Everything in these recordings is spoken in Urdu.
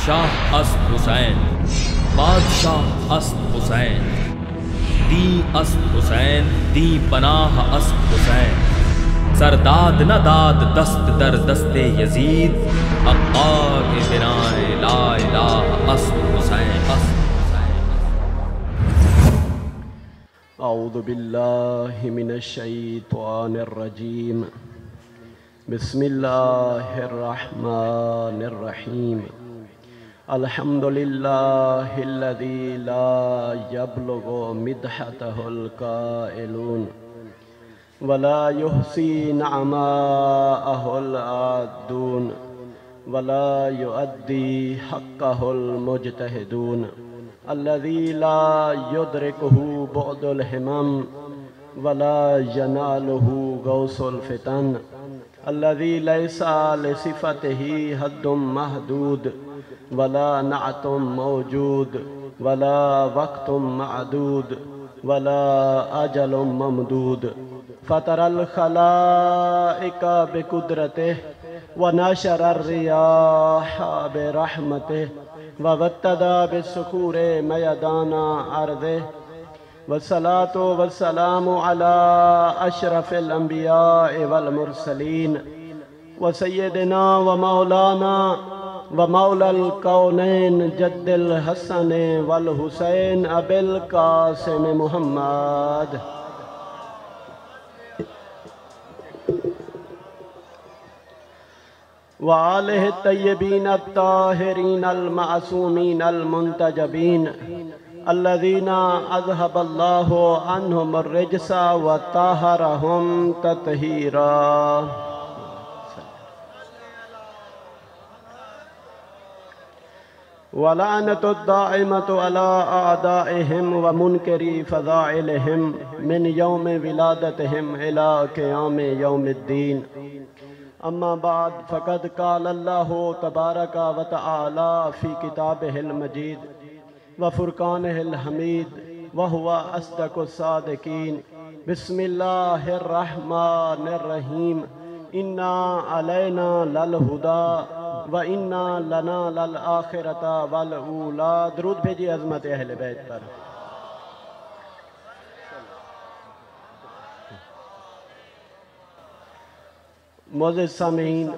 شاہ اسد حسین، بادشاہ اسد حسین، دی اسد حسین، دی پناہ اسد حسین، سرداد نہ داد دست در دست یزید، حقا کے بنائے لا الہ اسد حسین۔ اعوذ باللہ من الشیطان الرجیم، بسم اللہ الرحمن الرحیم۔ الحمدللہ الذی لا یبلغ مدحتہ القائلون ولا یحصی نعماءہ العادون ولا یؤدی حقہ المجتہدون، الذی لا یدرکہ بعد الہمم ولا ینالہ غوث الفتن، الذی لیس لصفتہ حد محدود ولا نعت موجود ولا وقت معدود ولا اجل ممدود، فطر الخلائق بقدرتہ ونشر الریاح برحمتہ وابتدى بالسکور میدان ارضہ، والصلاة والسلام على اشرف الانبیاء والمرسلین وسیدنا ومولانا ومولا الکونین جد الحسن والحسین ابی القاسم محمد وآلہ الطیبین الطاہرین المعصومین المنتجبین الذین اذہب اللہ عنہم الرجس وطہرہم تطہیرا۔ ولعنۃ الدائمۃ علی اعدائہم ومنکری فضائلہم من یوم ولادتہم الی قیام یوم الدین، اما بعد فقد قال اللہ تبارک و تعالی فی کتابہ المجید وفرقانہ الحمید وہو اصدق الصادقین۔ بسم اللہ الرحمن الرحیم، انا علینا للہدی وَإِنَّا لَنَا لَلْآخِرَةَ وَالْأُولَىٰ۔ درود بھیجئے عظمت اہل بیت پر۔ معزز سامعین،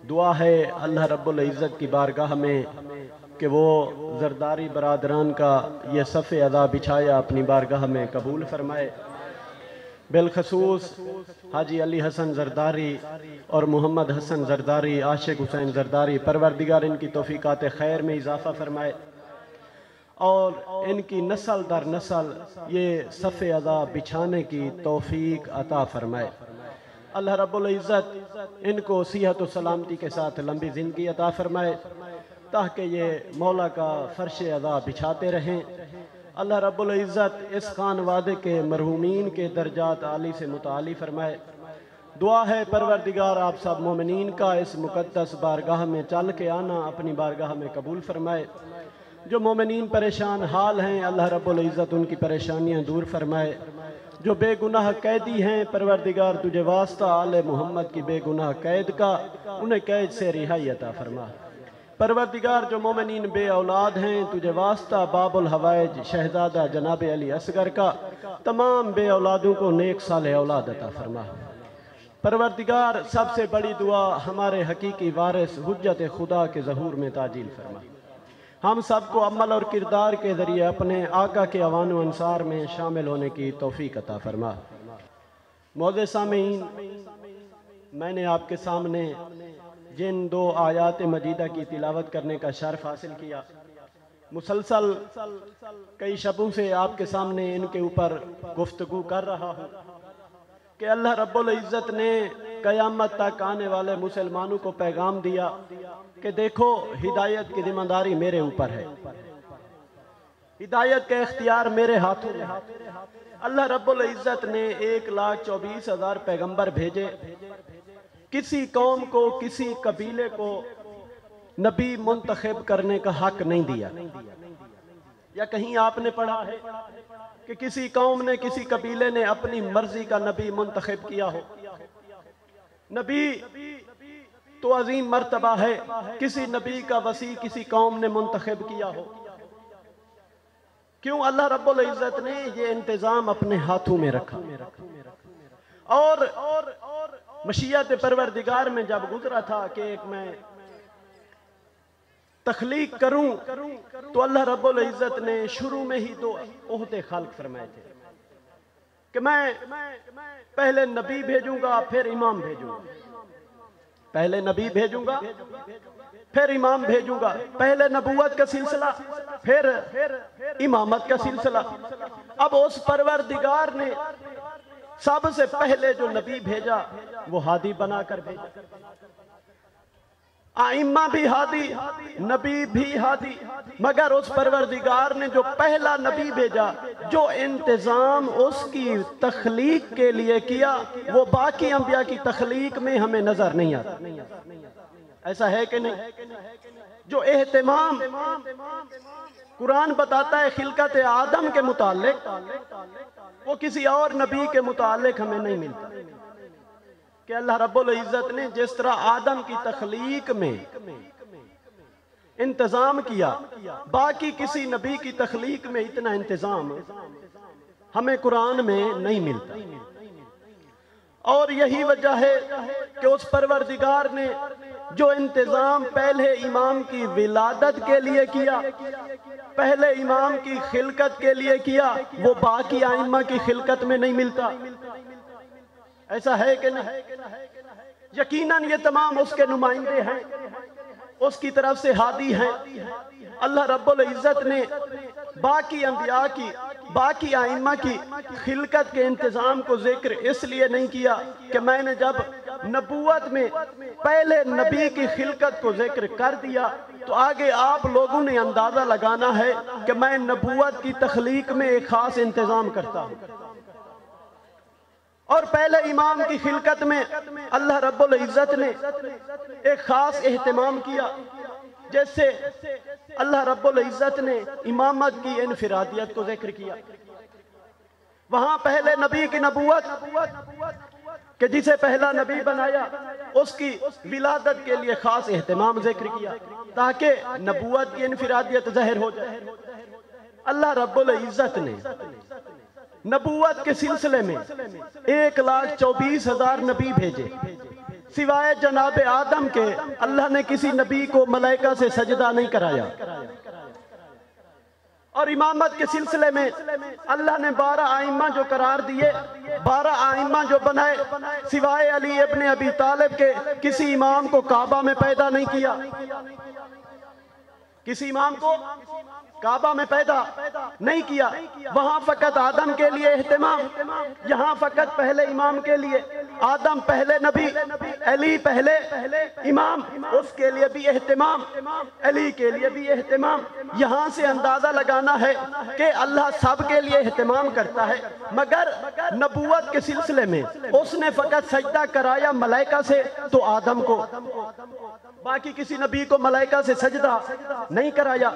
دعا ہے اللہ رب العزت کی بارگاہ میں کہ وہ زرداری برادران کا یہ صف ادا بچھایا اپنی بارگاہ میں قبول فرمائے، بالخصوص حاجی علی حسن زرداری اور محمد حسن زرداری، عاشق حسین زرداری، پروردگار ان کی توفیقات خیر میں اضافہ فرمائے اور ان کی نسل در نسل یہ صف ادا بچھانے کی توفیق عطا فرمائے۔ اللہ رب العزت ان کو صحت و سلامتی کے ساتھ لمبی زندگی عطا فرمائے تاکہ یہ مولا کا فرش ادا بچھاتے رہیں۔ اللہ رب العزت اس خانوادے کے مرحومین کے درجات عالی سے متعالی فرمائے۔ دعا ہے پروردگار آپ سب مومنین کا اس مقدس بارگاہ میں چل کے آنا اپنی بارگاہ میں قبول فرمائے۔ جو مومنین پریشان حال ہیں اللہ رب العزت ان کی پریشانیاں دور فرمائے۔ جو بے گناہ قیدی ہیں پروردگار تجھے واسطہ آل محمد کی بے گناہ قید کا انہیں قید سے رہائی عطا فرما۔ پروردگار جو مومنین بے اولاد ہیں تجھے واسطہ باب الحوائج شہزادہ جناب علی اصغر کا تمام بے اولادوں کو نیک صالح اولاد عطا فرما۔ پروردگار سب سے بڑی دعا ہمارے حقیقی وارث حجت خدا کے ظہور میں تعجیل فرما۔ ہم سب کو عمل اور کردار کے ذریعے اپنے آقا کے اوان و انصار میں شامل ہونے کی توفیق عطا فرما۔ معزز سامعین، میں نے آپ کے سامنے جن دو آیات مجیدہ کی تلاوت کرنے کا شرف حاصل کیا، مسلسل کئی شبوں سے آپ کے سامنے ان کے اوپر گفتگو کر رہا ہوں کہ اللہ رب العزت نے قیامت تک آنے والے مسلمانوں کو پیغام دیا کہ دیکھو ہدایت کی ذمہ داری میرے اوپر ہے، ہدایت کا اختیار میرے ہاتھوں میں ہے۔ اللہ رب العزت نے 1,24,000 پیغمبر بھیجے، کسی قوم کو کسی قبیلے کو نبی منتخب کرنے کا حق نہیں دیا۔ یا کہیں آپ نے پڑھا ہے کہ کسی قوم نے کسی قبیلے نے اپنی مرضی کا نبی منتخب کیا ہو؟ نبی تو عظیم مرتبہ ہے کسی نبی کا وسیع کسی قوم نے منتخب کیا ہو۔ کیوں اللہ رب العزت نے یہ انتظام اپنے ہاتھوں میں رکھا، اور مشیت پروردگار میں جب گزرا تھا کہ ایک میں تخلیق کروں، تو اللہ رب العزت نے شروع میں ہی دو عہدے خلق فرمائے تھے کہ میں پہلے نبی بھیجوں گا پھر امام بھیجوں گا، پہلے نبی بھیجوں گا پھر امام بھیجوں گا، پہلے نبوت کا سلسلہ پھر امامت کا سلسلہ۔ اب اس پروردگار نے سب سے پہلے جو نبی بھیجا وہ ہادی بنا کر بھیجا، ائمہ بھی ہادی، نبی بھی ہادی، مگر اس پروردگار نے جو پہلا نبی بھیجا، جو انتظام اس کی تخلیق کے لیے کیا، وہ باقی انبیاء کی تخلیق میں ہمیں نظر نہیں آتا۔ ایسا ہے کہ نہیں؟ جو اہتمام قرآن بتاتا ہے خلقت آدم کے متعلق، وہ کسی اور نبی کے متعلق ہمیں نہیں ملتا، کہ اللہ رب العزت نے جس طرح آدم کی تخلیق میں انتظام کیا، باقی کسی نبی کی تخلیق میں اتنا انتظام ہمیں قرآن میں نہیں ملتا۔ اور یہی وجہ ہے کہ اس پروردگار نے جو انتظام پہلے امام کی ولادت کے لیے کیا، پہلے امام کی خلقت کے لیے کیا، وہ باقی ائمہ کی خلقت میں نہیں ملتا۔ ایسا ہے کہ نہیں؟ یقیناً یہ تمام اس کے نمائندے ہیں، اس کی طرف سے ہادی ہیں۔ اللہ رب العزت نے باقی انبیاء کی، باقی ائمہ کی خلقت کے انتظام کو ذکر اس لیے نہیں کیا کہ میں نے جب نبوت میں پہلے نبی کی خلقت کو ذکر کر دیا تو آگے آپ لوگوں نے اندازہ لگانا ہے کہ میں نبوت کی تخلیق میں ایک خاص انتظام کرتا ہوں، اور پہلے امام کی خلقت میں اللہ رب العزت نے ایک خاص اہتمام کیا، جیسے اللہ رب العزت نے امامت کی انفرادیت کو ذکر کیا۔ وہاں پہلے نبی کی نبوت کہ جسے پہلا نبی بنایا، اس کی ولادت کے لیے خاص اہتمام ذکر کیا تاکہ نبوت کی انفرادیت ظاہر ہو جائے۔ اللہ رب العزت نے نبوت کے سلسلے میں 1,24,000 نبی بھیجے، سوائے جناب آدم کے اللہ نے کسی نبی کو ملائکہ سے سجدہ نہیں کرایا۔ اور امامت کے سلسلے میں اللہ نے 12 ائمہ جو قرار دیے، 12 ائمہ جو بنائے، سوائے علی ابن ابی طالب کے کسی امام کو کعبہ میں پیدا نہیں کیا، کسی امام کو کعبہ میں پیدا نہیں کیا۔ وہاں فقط آدم کے لیے اہتمام، یہاں فقط پہلے امام کے لیے، آدم پہلے نبی، علی پہلے امام، اس کے لیے بھی اہتمام، علی کے لیے بھی اہتمام۔ یہاں سے اندازہ لگانا ہے کہ اللہ سب کے لیے اہتمام کرتا ہے، مگر نبوت کے سلسلے میں اس نے فقط سجدہ کرایا ملائکہ سے تو آدم کو، باقی کسی نبی کو ملائکہ سے سجدہ نہیں کرایا۔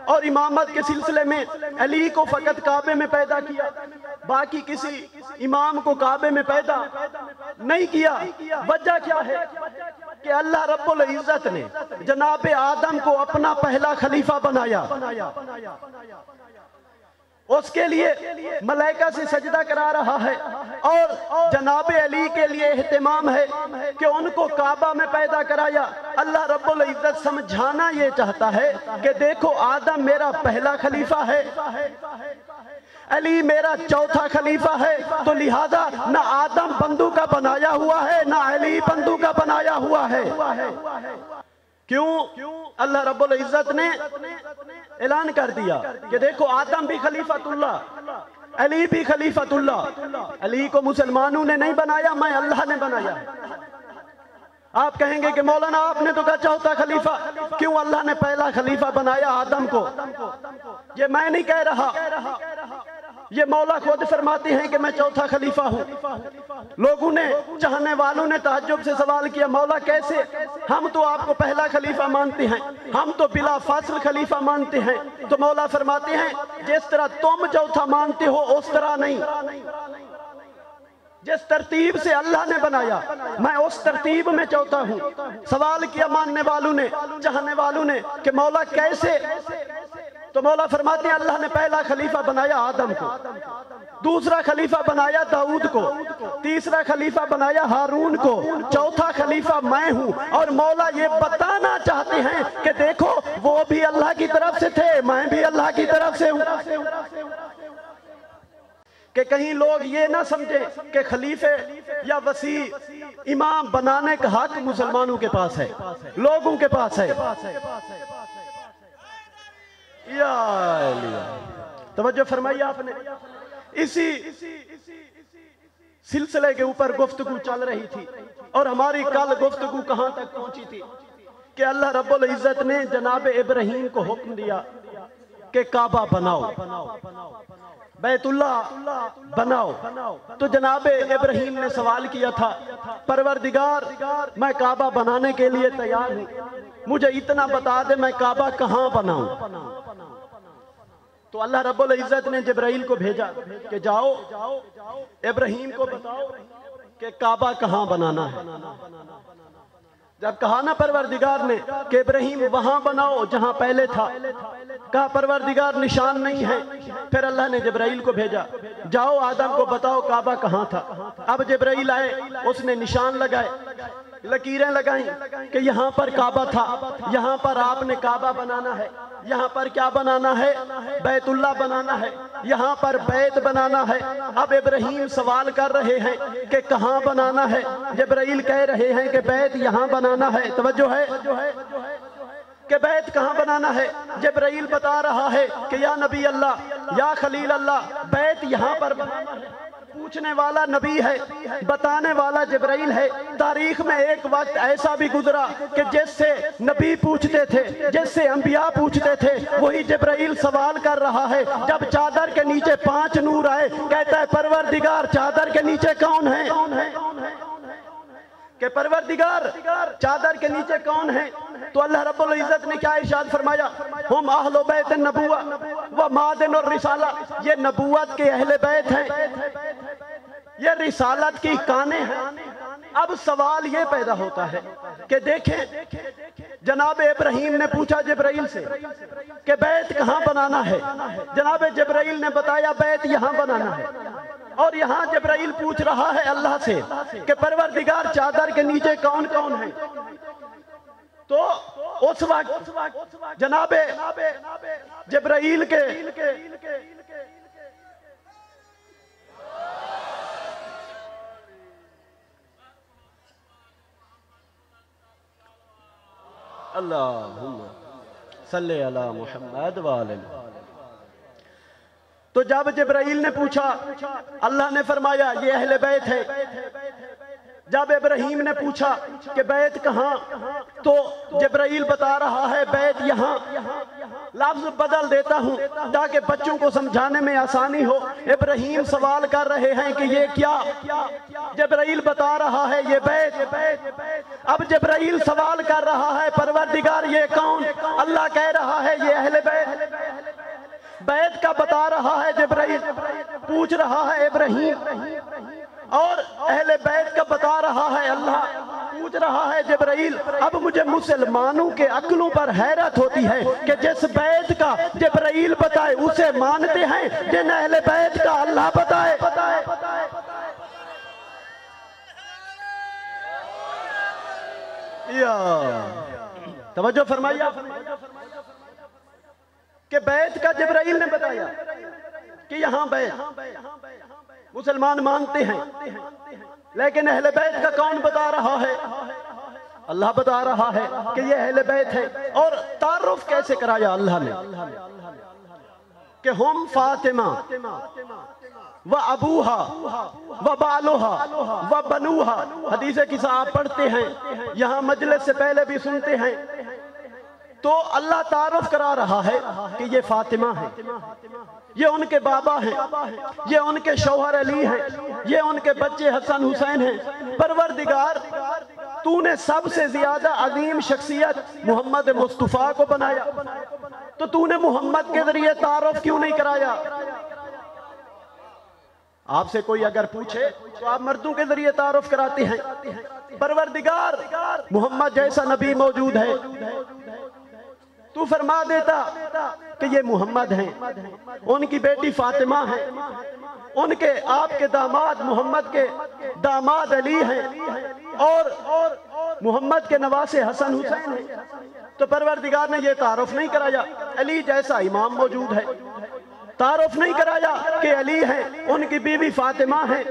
اور امامت کے سلسلے میں علی کو فقط کعبے میں پیدا کیا، باقی کسی امام کو کعبے میں پیدا نہیں کیا۔ وجہ کیا ہے؟ کہ اللہ رب العزت نے جناب آدم کو اپنا پہلا خلیفہ بنایا، اس کے لیے ملائکہ سے سجدہ کرا رہا ہے، اور جناب علی کے لیے اہتمام ہے کہ ان کو کعبہ میں پیدا کرایا۔ اللہ رب العزت سمجھانا یہ چاہتا ہے کہ دیکھو آدم میرا پہلا خلیفہ ہے، علی میرا چوتھا خلیفہ ہے، تو لہذا نہ آدم بندو کا بنایا ہوا ہے نہ علی بندو کا بنایا ہوا ہے۔ کیوں؟ اللہ رب العزت نے اعلان کر دیا کہ دیکھو آدم بھی خلیفۃ اللہ، علی بھی خلیفۃ اللہ۔ علی کو مسلمانوں نے نہیں بنایا، میں اللہ نے بنایا۔ آپ کہیں گے کہ مولانا آپ نے تو کہا چوتھا خلیفہ، کیوں اللہ نے پہلا خلیفہ بنایا آدم کو؟ یہ میں نہیں کہہ رہا، یہ مولا خود فرماتے ہیں کہ میں چوتھا خلیفہ ہوں۔ لوگوں نے، چاہنے والوں نے تعجب سے سوال کیا مولا کیسے؟ ہم تو آپ کو پہلا خلیفہ مانتے ہیں، ہم تو بلا فاصل خلیفہ مانتے ہیں۔ تو مولا فرماتے ہیں جس طرح تم چوتھا مانتے ہو اس طرح نہیں، جس ترتیب سے اللہ نے بنایا میں اس ترتیب میں چاہتا ہوں۔ سوال کیا ماننے والوں نے، چاہنے والوں نے کہ مولا کیسے؟ تو مولا فرماتے ہیں اللہ نے پہلا خلیفہ بنایا آدم کو، دوسرا خلیفہ بنایا داؤد کو، تیسرا خلیفہ بنایا ہارون کو، چوتھا خلیفہ میں ہوں۔ اور مولا یہ بتانا چاہتے ہیں کہ دیکھو وہ بھی اللہ کی طرف سے تھے، میں بھی اللہ کی طرف سے ہوں، کہ کہیں لوگ یہ نہ سمجھیں کہ خلیفے یا وسیع امام بنانے کا حق مسلمانوں کے پاس ہے، لوگوں کے پاس ہے۔ یا توجہ فرمائی آپ نے۔ اسی سلسلے کے اوپر گفتگو چل رہی تھی، اور ہماری کل گفتگو کہاں تک پہنچی تھی کہ اللہ رب العزت نے جناب ابراہیم کو حکم دیا کہ کعبہ بناؤ، بیت اللہ بناؤ۔ تو جناب ابراہیم نے سوال کیا تھا پروردگار میں کعبہ بنانے کے لیے تیار ہوں، مجھے اتنا بتا دے میں کعبہ کہاں بناؤں؟ تو اللہ رب العزت نے جبرائیل کو بھیجا کہ جاؤ ابراہیم کو بتاؤ کہ کعبہ کہاں بنانا ہے۔ جب کہا نا پروردگار نے کہ ابراہیم وہاں بناؤ جہاں پہلے تھا، کہا پروردگار نشان نہیں ہے، پھر اللہ نے جبرائیل کو بھیجا جاؤ آدم کو بتاؤ کعبہ کہاں تھا۔ اب جبرائیل آئے، اس نے نشان لگائے، لکیریں لگائیں کہ یہاں پر کعبہ تھا، یہاں پر آپ نے کعبہ بنانا ہے، یہاں پر کیا بنانا ہے؟ بیت اللہ بنانا ہے، یہاں پر بیت بنانا ہے۔ اب ابراہیم سوال کر رہے ہیں کہ کہاں بنانا ہے، جبرائیل کہہ رہے ہیں کہ بیت یہاں بنانا ہے۔ توجہ ہے کہ بیت کہاں بنانا ہے؟ جبرائیل بتا رہا ہے کہ یا نبی اللہ، یا خلیل اللہ، بیت یہاں پر بنانا ہے۔ پوچھنے والا نبی ہے، بتانے والا جبرائیل ہے۔ تاریخ میں ایک وقت ایسا بھی گزرا کہ جس سے نبی پوچھتے تھے، جس سے انبیاء پوچھتے تھے، وہی جبرائیل سوال کر رہا ہے۔ جب چادر کے نیچے 5 نور آئے، کہتا ہے پروردگار چادر کے نیچے کون ہے؟ کہ پروردگار چادر کے نیچے کون ہے؟ تو اللہ رب العزت نے کیا ارشاد فرمایا؟ ہم اہل بیت النبوہ و معدن الرسالہ، یہ نبوت کے اہل بیت ہیں، یہ رسالت کی کانیں ہیں۔ اب سوال یہ پیدا ہوتا ہے کہ دیکھیں جناب ابراہیم نے پوچھا جبرائیل سے کہ بیت کہاں بنانا ہے، جناب جبرائیل نے بتایا بیت یہاں بنانا ہے، اور یہاں جبرائیل پوچھ رہا ہے اللہ سے کہ پروردگار چادر کے نیچے کون کون ہے؟ تو اس وقت جناب جبرائیل کے اللہم صلی علی محمد وآلہ۔ تو جب جبرائیل نے پوچھا، اللہ نے فرمایا یہ اہل بیت ہے۔ جب ابراہیم نے پوچھا کہ بیت کہاں، تو جبرائیل بتا رہا ہے بیت یہاں۔ لفظ بدل دیتا ہوں تاکہ بچوں کو سمجھانے میں آسانی ہو۔ ابراہیم سوال کر رہے ہیں کہ یہ کیا، جبرائیل بتا رہا ہے یہ بیت۔ اب جبرائیل سوال کر رہا ہے پروردگار یہ کون؟ اللہ کہہ رہا ہے یہ اہل بیت۔ بیت کا بتا رہا ہے جبرائیل، پوچھ رہا ہے ابراہیم، اور اہل بیت کا بتا رہا ہے اللہ، پوچھ رہا ہے جبرائیل۔ اب مجھے مسلمانوں کے عقلوں پر حیرت ہوتی ہے کہ جس بیت کا جبرائیل بتائے اسے مانتے ہیں، جن اہل بیت کا اللہ بتائے۔ توجہ فرمائیے کہ بیت کا جبرائیل نے بتایا کہ یہاں بیت، مسلمان مانتے ہیں، لیکن اہل بیت کا کون بتا رہا ہے؟ اللہ بتا رہا ہے کہ یہ اہل بیت ہے۔ اور تعارف کیسے کرایا اللہ نے کہ ہم فاطمہ و ابوہا و بالوہا و بنوہا۔ حدیث قصہ آپ پڑھتے ہیں، یہاں مجلس سے پہلے بھی سنتے ہیں، تو اللہ تعارف کرا رہا ہے کہ یہ فاطمہ ہے، یہ ان کے بابا ہیں، یہ ان کے شوہر علی ہیں، یہ ان کے بچے حسن حسین ہیں۔ پروردگار تو نے سب سے زیادہ عظیم شخصیت محمد مصطفیٰ کو بنایا، تو تو نے محمد کے ذریعے تعارف کیوں نہیں کرایا؟ آپ سے کوئی اگر پوچھے تو آپ مردوں کے ذریعے تعارف کراتے ہیں، پروردگار محمد جیسا نبی موجود ہے تو فرما دیتا کہ یہ محمد ہیں، ان کی بیٹی فاطمہ ہے، ان کے آپ کے داماد محمد کے داماد علی ہیں، اور محمد کے نواسے حسن حسین ہیں، تو پروردگار نے یہ تعارف نہیں کرایا علی جیسا امام موجود ہے، تعارف نہیں کرایا کہ علی ہیں، ان کی بیوی فاطمہ ہیں،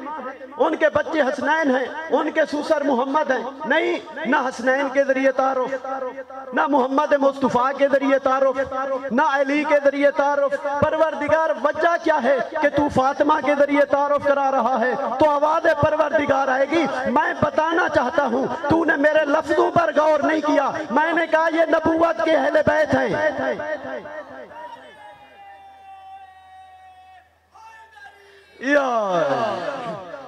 ان کے بچے حسنین ہیں، ان کے سسر محمد ہیں، نہیں، نہ حسنین کے ذریعے تعارف، نہ محمد مصطفیٰ کے ذریعے تعارف، نہ علی کے ذریعے تعارف۔ پروردگار وجہ کیا ہے کہ تو فاطمہ کے ذریعے تعارف کرا رہا ہے؟ تو آواز پروردگار آئے گی، میں بتانا چاہتا ہوں، تو نے میرے لفظوں پر غور نہیں کیا، میں نے کہا یہ نبوت کے اہل بیت ہیں،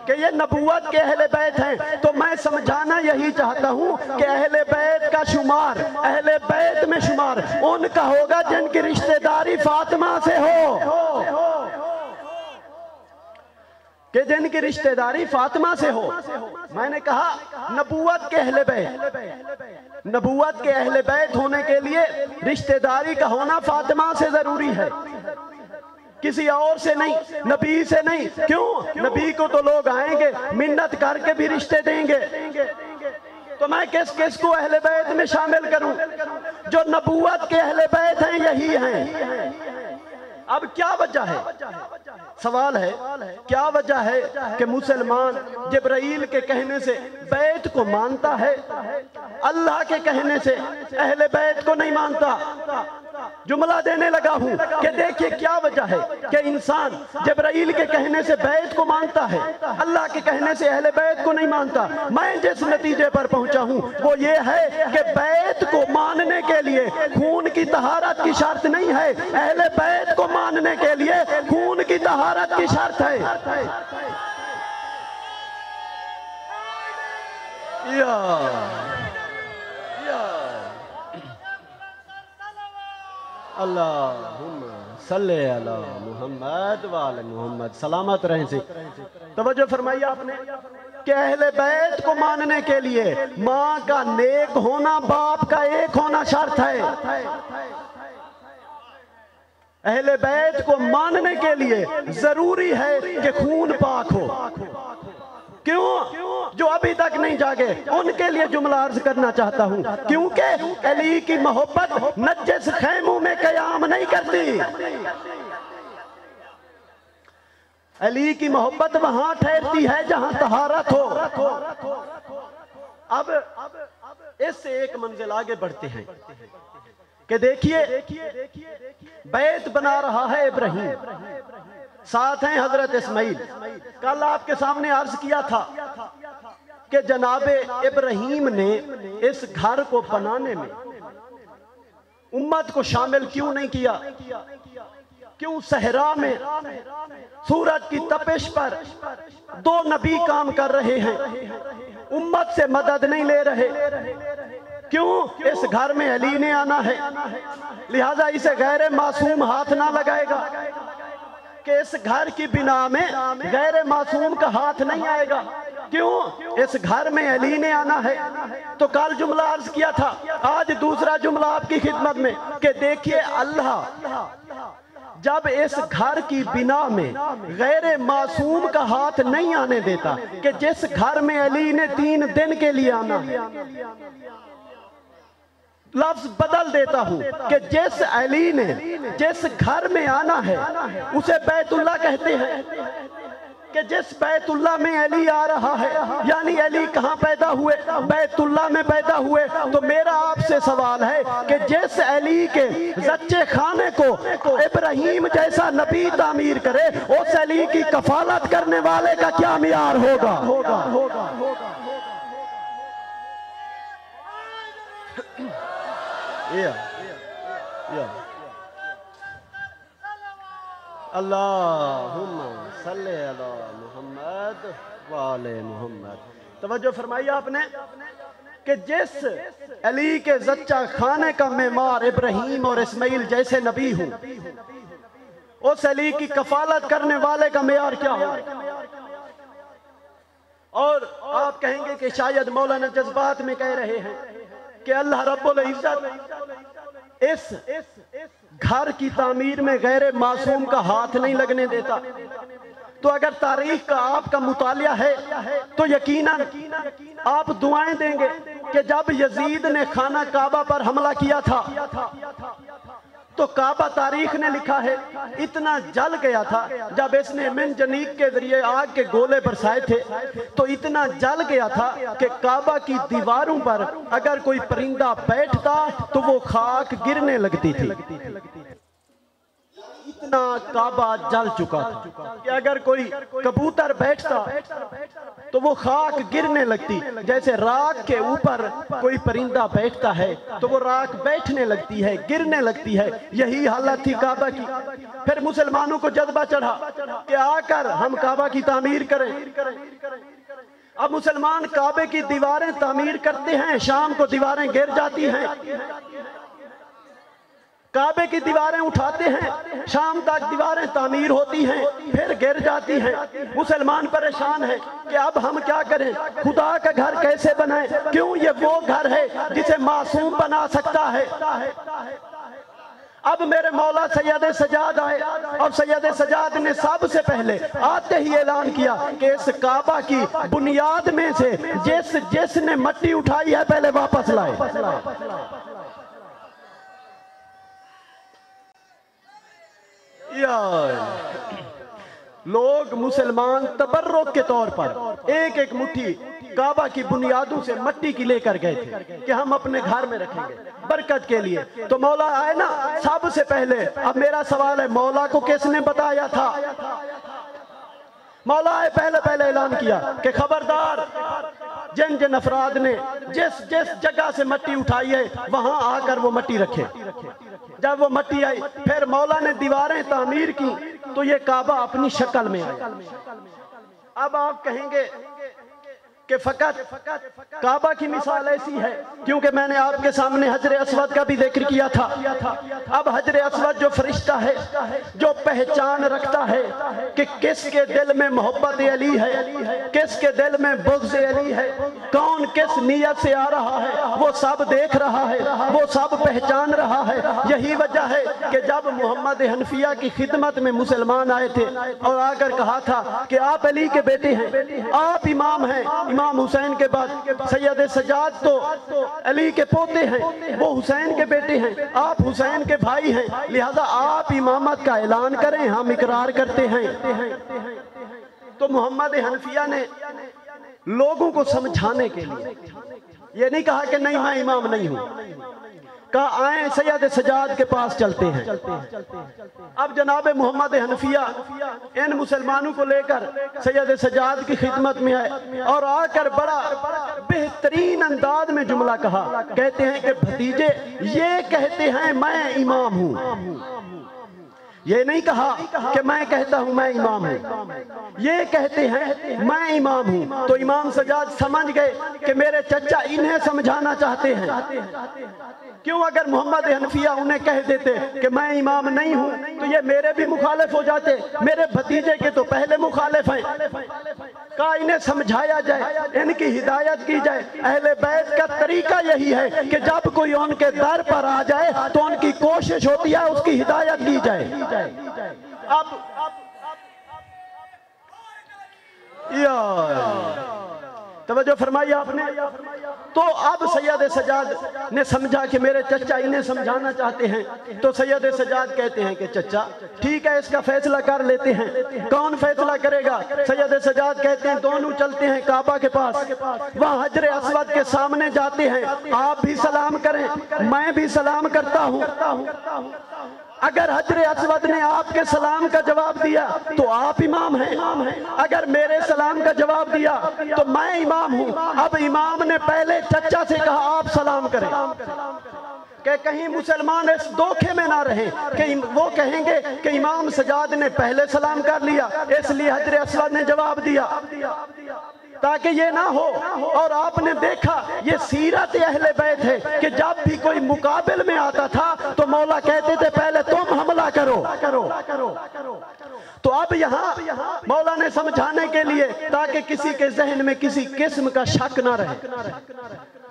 کہ یہ نبوت کے اہل بیت ہیں، تو میں سمجھانا یہی چاہتا ہوں کہ اہل بیت کا شمار، اہل بیت میں شمار ان کا ہوگا جن کی رشتہ داری فاطمہ سے ہو، کہ جن کی رشتہ داری فاطمہ سے ہو۔ میں نے کہا نبوت کے اہل بیت، نبوت کے اہل بیت ہونے کے لیے رشتہ داری کا ہونا فاطمہ سے ضروری ہے، کسی اور سے نہیں، نبی سے نہیں۔ کیوں؟ نبی کو تو لوگ آئیں گے منت کر کے بھی رشتے دیں گے، تو میں کس کس کو اہل بیت میں شامل کروں؟ جو نبوت کے اہل بیت ہیں یہی ہیں۔ اب کیا وجہ ہے؟ سوال ہے کیا وجہ ہے کہ مسلمان جبرائیل کے کہنے سے بیت کو مانتا ہے، اللہ کے کہنے سے اہل بیت کو نہیں مانتا؟ جملہ دینے لگا ہوں کہ دیکھیے کیا وجہ ہے کہ انسان جبرائیل کے کہنے سے بیت کو مانتا ہے، اللہ کے کہنے سے اہل بیت کو نہیں مانتا۔ میں جس نتیجے پر پہنچا ہوں وہ یہ ہے کہ بیت کو ماننے کے لیے خون کی طہارت کی شرط نہیں ہے، اہل بیت کو ماننے کے لیے خون کی طہارت کی شرط ہے۔ اللہم صلی علی محمد وآل محمد، سلامت رہیں سے۔ توجہ فرمائی آپ نے کہ اہل بیت کو ماننے کے لیے ماں کا نیک ہونا، باپ کا ایک ہونا شرط ہے۔ اہل بیت کو ماننے کے لیے ضروری ہے کہ خون پاک ہو۔ کیوں؟ جو ابھی تک نہیں جاگے ان کے لیے جملہ عرض کرنا چاہتا ہوں، کیونکہ علی کی محبت نجس خیموں میں قیام نہیں کرتی، علی کی محبت وہاں ٹھہرتی ہے جہاں طہارت ہو۔ اب اس سے ایک منزل آگے بڑھتے ہیں کہ دیکھیے بیت بنا رہا ہے ابراہیم، ساتھ ہیں حضرت اسماعیل۔ کل آپ کے سامنے عرض کیا تھا کہ جناب ابراہیم نے اس گھر کو بنانے میں امت کو شامل کیوں نہیں کیا؟ کیوں صحرا میں سورج کی تپش پر دو نبی کام کر رہے ہیں، امت سے مدد نہیں لے رہے؟ کیوں؟ اس گھر میں علی نے آنا ہے، لہذا اسے غیر معصوم ہاتھ نہ لگائے گا، کہ اس گھر کی بنا میں غیر معصوم کا ہاتھ نہیں آئے گا۔ کیوں؟ اس گھر میں علی نے آنا ہے۔ تو کل جملہ عرض کیا تھا، آج دوسرا جملہ آپ کی خدمت میں کہ دیکھیے اللہ جب اس گھر کی بنا میں غیر معصوم کا ہاتھ نہیں آنے دیتا، کہ جس گھر میں علی نے 3 دن کے لیے آنا ہے، لفظ بدل دیتا ہوں کہ جس علی نے جس گھر میں آنا ہے اسے بیت اللہ کہتے ہیں، کہ جس بیت اللہ میں علی آ رہا ہے، یعنی علی کہاں پیدا ہوئے؟ بیت اللہ میں پیدا ہوئے۔ تو میرا آپ سے سوال ہے کہ جس علی کے زچے خانے کو ابراہیم جیسا نبی تعمیر کرے، اس علی کی کفالت کرنے والے کا کیا معیار ہوگا؟ اللہم صلی علی محمد وآل محمد۔ توجہ فرمائی آپ نے کہ جس علی کے زچہ خانے کا معمار ابراہیم اور اسماعیل جیسے نبی ہوں، اس علی کی کفالت کرنے والے کا معیار کیا ہو؟ اور آپ کہیں گے کہ شاید مولانا جذبات میں کہہ رہے ہیں کہ اللہ رب العزت اس گھر کی تعمیر میں غیر معصوم کا ہاتھ نہیں لگنے دیتا. تو اگر تاریخ کا آپ کا مطالعہ ہے تو یقیناً آپ دعائیں دیں گے کہ جب یزید نے خانہ کعبہ پر حملہ کیا تھا تو کعبہ تاریخ نے لکھا ہے اتنا جل گیا تھا. جب اس نے منجنیق کے ذریعے آگ کے گولے برسائے تھے تو اتنا جل گیا تھا کہ کعبہ کی دیواروں پر اگر کوئی پرندہ بیٹھتا تو وہ خاک گرنے لگتی تھی. اتنا کعبہ جل چکا تھا کہ اگر کوئی کبوتر بیٹھتا تو وہ خاک گرنے لگتی. جیسے راکھ کے اوپر کوئی پرندہ بیٹھتا ہے تو وہ راکھ بیٹھنے لگتی ہے، گرنے لگتی ہے. یہی حالت تھی کعبہ کی. پھر مسلمانوں کو جذبہ چڑھا کہ آ کر ہم کعبہ کی تعمیر کریں. اب مسلمان کعبے کی دیواریں تعمیر کرتے ہیں، شام کو دیواریں گر جاتی ہیں. کعبے کی دیواریں اٹھاتے ہیں، شام تک دیواریں تعمیر ہوتی ہیں پھر گر جاتی ہیں. مسلمان پریشان ہے کہ اب ہم کیا کریں، خدا کا گھر کیسے بنائیں؟ کیوں یہ وہ گھر ہے جسے معصوم بنا سکتا ہے. اب میرے مولا سید سجاد آئے اور سید سجاد نے سب سے پہلے آتے ہی اعلان کیا کہ اس کعبہ کی بنیاد میں سے جس نے مٹی اٹھائی ہے پہلے واپس لائے. لوگ مسلمان تبرک کے طور پر ایک ایک مٹھی کعبہ کی بنیادوں سے مٹی کی لے کر گئے تھے کہ ہم اپنے گھر میں رکھیں گے برکت کے لیے. تو مولا آئے نا سب سے پہلے. اب میرا سوال ہے مولا کو کس نے بتایا تھا؟ مولا آئے پہلے اعلان کیا کہ خبردار جن افراد نے جس جگہ سے مٹی اٹھائی ہے وہاں آ کر وہ مٹی رکھے. جب وہ مٹی آئی پھر مولا نے دیواریں تعمیر کی تو یہ کعبہ اپنی شکل میں آیا. اب آپ کہیں گے کہ فقط کعبہ کی مثال ایسی ہے کیونکہ میں نے آپ کے سامنے حجر اسود کا بھی ذکر کیا تھا. اب حجر اسود جو فرشتہ ہے جو پہچان رکھتا ہے کہ کس کے دل میں محبت علی ہے، کس کے دل میں بغض علی ہے، کون کس نیت سے آ رہا ہے، وہ سب دیکھ رہا ہے، وہ سب پہچان رہا ہے. یہی وجہ ہے کہ جب محمد حنفیہ کی خدمت میں مسلمان آئے تھے اور آ کر کہا تھا کہ آپ علی کے بیٹے ہیں، آپ امام ہیں، امام حسین کے بعد سید سجاد تو علی کے پوتے ہیں، وہ حسین کے بیٹے ہیں، آپ حسین کے بھائی ہیں، لہذا آپ امامت کا اعلان کریں، ہم اقرار کرتے ہیں. تو محمد حنفیہ نے لوگوں کو سمجھانے کے لیے یہ نہیں کہا کہ نہیں میں امام نہیں ہوں، کہا آئیں سید سجاد کے پاس چلتے ہیں. اب جناب محمد حنفیہ ان مسلمانوں کو لے کر سید سجاد کی خدمت میں آئے اور آ کر بڑا بہترین انداز میں جملہ کہا. کہتے ہیں کہ بھتیجے یہ کہتے ہیں میں امام ہوں. یہ نہیں کہا کہ میں کہتا ہوں میں امام ہوں، یہ کہتے ہیں میں امام ہوں. تو امام سجاد سمجھ گئے کہ میرے چچا انہیں سمجھانا چاہتے ہیں. کیوں اگر محمد حنفیہ انہیں کہہ دیتے کہ میں امام نہیں ہوں تو یہ میرے بھی مخالف ہو جاتے، میرے بھتیجے کے تو پہلے مخالف ہیں. کہا انہیں سمجھایا جائے، ان کی ہدایت کی جائے. اہل بیت کا طریقہ یہی ہے کہ جب کوئی ان کے در پر آ جائے تو ان کی کوشش ہوتی ہے اس کی ہدایت کی جائے. اب توجہ فرمائی آپ نے. تو اب سید سجاد نے سمجھا کہ میرے چچا انہیں سمجھانا چاہتے ہیں. تو سید سجاد کہتے ہیں کہ چچا ٹھیک ہے اس کا فیصلہ کر لیتے ہیں. کون فیصلہ کرے گا؟ سید سجاد کہتے ہیں دونوں چلتے ہیں کعبہ کے پاس، وہاں حجر اسود کے سامنے جاتے ہیں. آپ بھی سلام کریں، میں بھی سلام کرتا ہوں. اگر حجر اسود نے آپ کے سلام کا جواب دیا تو آپ امام ہیں، اگر میرے سلام کا جواب دیا تو میں امام ہوں. اب امام نے پہلے چچا سے کہا آپ سلام کریں کہ کہیں مسلمان اس دھوکے میں نہ رہیں کہ وہ کہیں گے کہ امام سجاد نے پہلے سلام کر لیا اس لیے حجر اسود نے جواب دیا، تاکہ یہ نہ ہو. اور آپ نے دیکھا یہ سیرت اہل بیت ہے کہ جب بھی کوئی مقابل میں آتا تھا تو مولا کہتے تھے پہلے تم حملہ کرو. تو تو اب یہاں مولا نے سمجھانے کے لیے تاکہ کسی کے ذہن میں کسی قسم کا شک نہ رہے،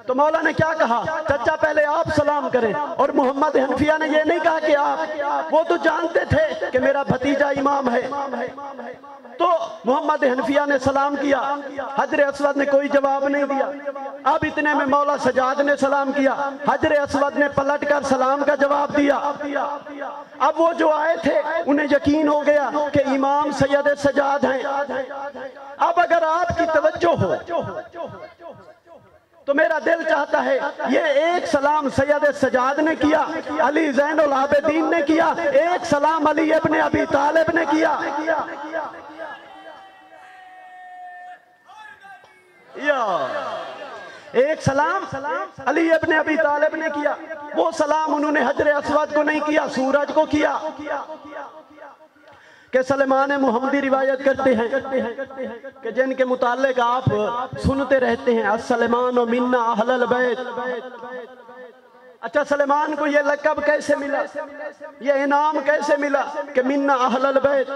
تو مولا نے کیا کہا؟ چچا پہلے آپ سلام کریں. اور محمد حنفیہ نے یہ نہیں کہا کہ آپ، وہ تو جانتے تھے کہ میرا بھتیجا امام ہے. تو محمد حنفیہ نے سلام کیا، حجر اسود نے کوئی جواب نہیں دیا. اب اتنے میں مولا سجاد نے سلام کیا، حجر اسود نے پلٹ کر سلام کا جواب دیا. اب وہ جو آئے تھے انہیں یقین ہو گیا کہ امام سید سجاد ہیں. اب اگر آپ کی توجہ ہو تو میرا دل چاہتا ہے یہ ایک سلام سید سجاد نے کیا، علی زین العابدین نے کیا، ایک سلام علی ابن ابی طالب نے کیا. ایک سلام علی ابن ابی طالب نے کیا. وہ سلام انہوں نے حجر اسود کو نہیں کیا، سورج کو کیا. کہ سلمان محمدی روایت کرتے ہیں کہ جن کے متعلق آپ سنتے رہتے ہیں، السلمان منا اہل البیت. اچھا سلمان کو یہ لقب کیسے ملا، یہ انعام کیسے ملا کہ منا اہل البیت؟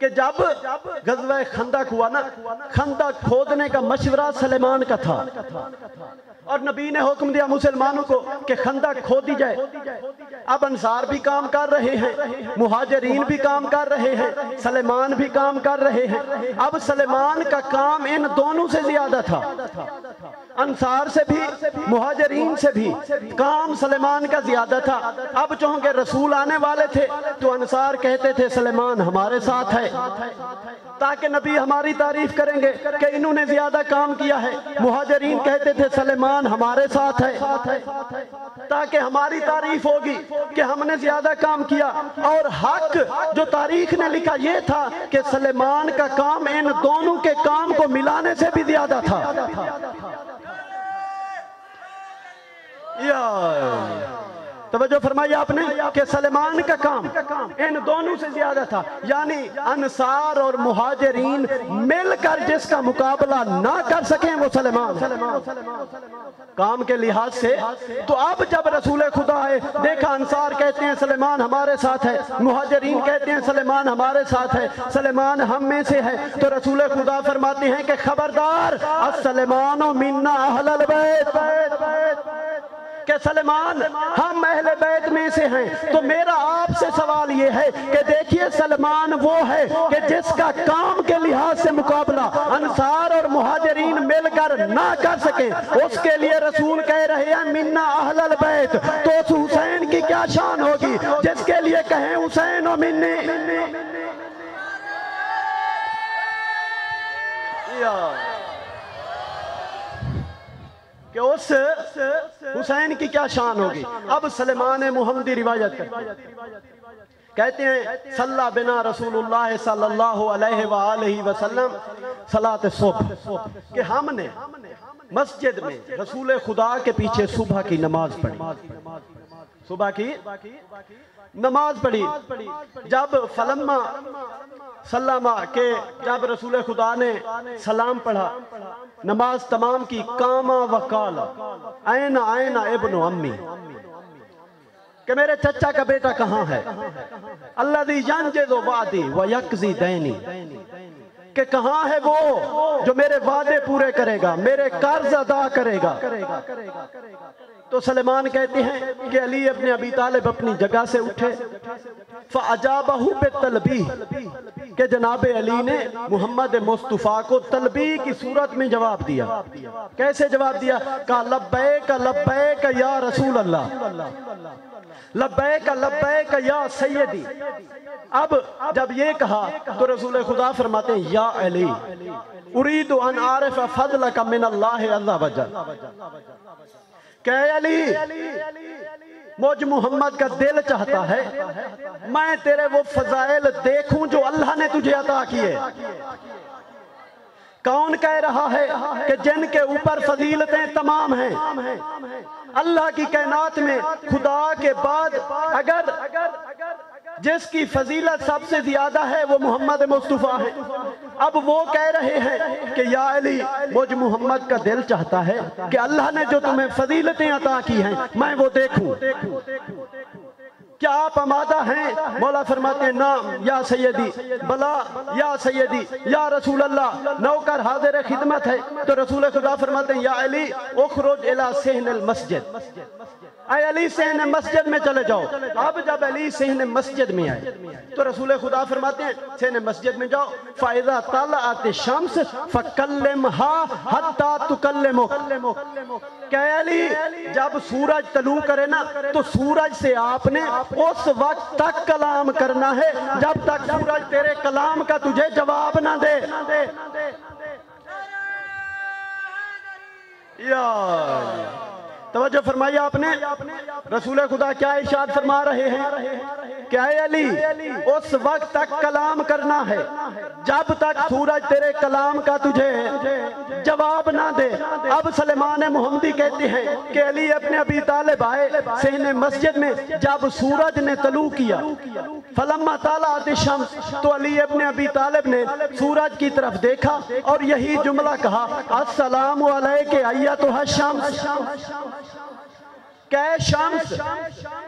کہ جب غزوہ خندق ہوا نا، خندق کھودنے کا مشورہ سلیمان کا تھا، اور نبی نے حکم دیا مسلمانوں کو کہ خندق کھودی جائے. اب انصار بھی کام کر رہے ہیں، مہاجرین بھی کام کر رہے ہیں، سلیمان بھی کام کر رہے ہیں. اب سلیمان کا کام ان دونوں سے زیادہ تھا، انصار سے بھی مہاجرین سے بھی کام سلیمان کا زیادہ تھا. اب چونکہ رسول آنے والے تھے تو انصار کہتے تھے سلیمان ہمارے ساتھ ہے، تاکہ نبی ہماری تعریف کریں گے کہ انہوں نے زیادہ کام کیا ہے. مہاجرین کہتے تھے سلیمان ہمارے ساتھ ہے، تاکہ ہماری تعریف ہوگی کہ ہم نے زیادہ کام کیا. اور حق جو تاریخ نے لکھا یہ تھا کہ سلیمان کا کام ان دونوں کے کام کو ملانے سے بھی زیادہ تھا. توجہ فرمائی آپ نے کہ سلیمان کا کام ان دونوں سے زیادہ تھا. یعنی انصار اور مہاجرین مل کر جس کا مقابلہ نہ کر سکیں وہ سلیمان کام کے لحاظ سے. تو اب جب رسول خدا ہے دیکھا انصار کہتے ہیں سلیمان ہمارے ساتھ ہے، مہاجرین کہتے ہیں سلیمان ہمارے ساتھ ہے، سلیمان ہم میں سے ہے، تو رسول خدا فرماتے ہیں کہ خبردار السلیمان منا اہل البیت، کہ سلیمان ہم اہل بیت میں سے ہیں. تو میرا آپ سے سوال یہ ہے کہ دیکھیے سلیمان وہ ہے کہ جس کا کام کے لحاظ سے مقابلہ انصار اور مہاجرین مل کر نہ کر سکیں، اس کے لیے رسول کہہ رہے ہیں منا اہل البیت. تو اس حسین کی کیا شان ہوگی جس کے لیے کہیں حسین و منی. کہ اس حسین کی کیا شان ہوگی. اب سلیمان محمدی روایت کہتے ہیں صلی بنا رسول اللہ صلی اللہ علیہ وآلہ وسلم صلاۃ صبح، کہ ہم نے مسجد میں رسول خدا کے پیچھے صبح کی نماز پڑھی، صبح کی نماز پڑھی. جب فلما سلامہ کہ جب رسول خدا نے سلام پڑھا، نماز تمام کی، کاما وقالا این این ابن امی، کہ میرے چچا کا بیٹا کہاں ہے، الذی ینجز وعدی ویقضی دینی، کہ کہاں ہے وہ جو میرے وعدے پورے کرے گا، میرے قرض ادا کرے گا. تو سلیمان کہتے ہیں کہ علی ابن ابی طالب اپنی جگہ سے اٹھے، فَأَجَابَهُ بِالتَّلْبِيهِ، کہ جناب علی نے محمد مصطفیٰ کو تلبیہ کی صورت میں جواب دیا. کیسے جواب دیا؟ کہا لبیک لبیک یا رسول اللہ، لبیک لبیک یا سیدی. اب جب یہ کہا تو رسول خدا فرماتے ہیں یا علی اريد ان اعرف فضلك من اللہ عز وجل، کہ علی مجھ محمد کا دل چاہتا ہے میں تیرے وہ فضائل دیکھوں جو اللہ نے تجھے عطا کیے. کون کہہ رہا ہے کہ جن کے اوپر فضیلتیں تمام ہیں اللہ کی کائنات میں، خدا کے بعد اگر جس کی فضیلت سب سے زیادہ ہے وہ محمد مصطفیٰ ہے. اب وہ کہہ رہے ہیں کہ یا علی مجھ محمد کا دل چاہتا ہے کہ اللہ نے جو تمہیں فضیلتیں عطا کی ہیں میں وہ دیکھوں. کیا آپ آمادہ ہیں؟ مولا فرماتے ہیں نام یا سیدی، بلا یا سیدی، یا رسول اللہ، نوکر حاضر خدمت ہے۔ تو رسول خدا فرماتے ہیں یا علی اخرج الی صحن المسجد، اے علی صحن مسجد میں چلے جاؤ۔ اب جب علی صحن مسجد میں آئے تو رسول خدا فرماتے ہیں صحن مسجد میں جاؤ، فَإِذَا طَلَعَتِ الشَّمْسُ فَكَلِّمْهَا حَتَّى تُكَلِّمُكَ، کہ علی جب سورج طلوع کرے نا تو سورج سے آپ نے اس وقت تک کلام کرنا ہے جب تک سورج تیرے کلام کا تجھے جواب نہ دے۔ یا توجہ فرمائی آپ نے، رسول خدا کیا ارشاد فرما رہے ہیں کہ اے علی اس وقت تک کلام کرنا ہے جب تک سورج تیرے کلام کا تجھے جواب نہ دے۔ اب سلیمان محمدی کہتے ہیں کہ علی اپنے ابی طالب آئے صحن مسجد میں، جب سورج نے طلوع کیا فلما طلعت الشمس، تو علی اپنے ابی طالب نے سورج کی طرف دیکھا اور یہی جملہ کہا السلام علیک ایتھا الشمس، کہ شمس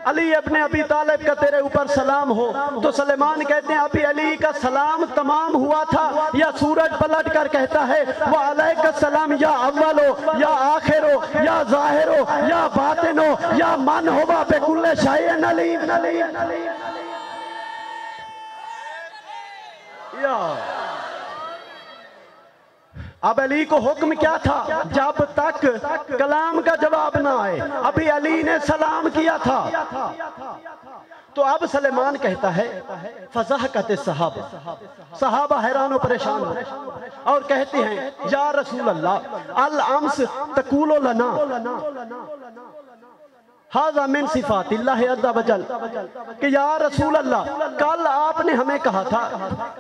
علی اپنے ابی طالب کا تیرے اوپر سلام ہو۔ تو سلیمان کہتے ہیں ابھی علی کا سلام تمام ہوا تھا یا سورج پلٹ کر کہتا ہے وعلیک السلام یا اولو یا آخرو یا ظاہرو یا باطنو یا من ہوا بکل شیء علیم۔ اب علی کو حکم کیا تھا؟ جب تک کلام کا جواب نہ آئے، ابھی علی نے سلام کیا تھا۔ تو اب سلیمان کہتا ہے فضحکت الصحابہ، صحابہ حیران و پریشان ہو اور کہتے ہیں یا رسول اللہ الامس تقول لنا ھذا من صفات اللہ عز وجل، کہ یا رسول اللہ کل آپ نے ہمیں کہا تھا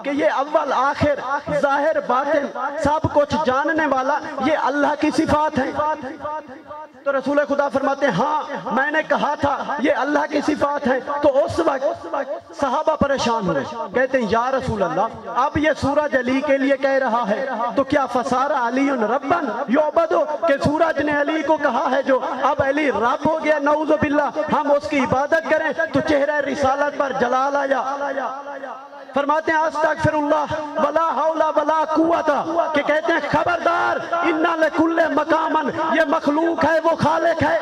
کہ یہ اول آخر ظاہر باطن سب کچھ جاننے والا یہ اللہ کی صفات ہیں۔ تو رسول خدا فرماتے ہیں ہاں میں نے کہا تھا یہ اللہ کی صفات ہیں۔ تو اس وقت صحابہ پریشان ہوئے، کہتے ہیں یا رسول اللہ اب یہ سورج علی کے لیے کہہ رہا ہے تو کیا فصار علی ربن یعبدو، کہ سورج نے علی کو کہا ہے جو اب علی رب ہو گیا نعوذ باللہ، ہم اس کی عبادت کریں تو چہرہ رسالت پر جلال آیا۔ فرماتے ہیں استغفر اللہ ولا حول ولا قوت، کہ کہتے ہیں خبردار ان لکل مقامن، یہ مخلوق ہے وہ خالق ہے،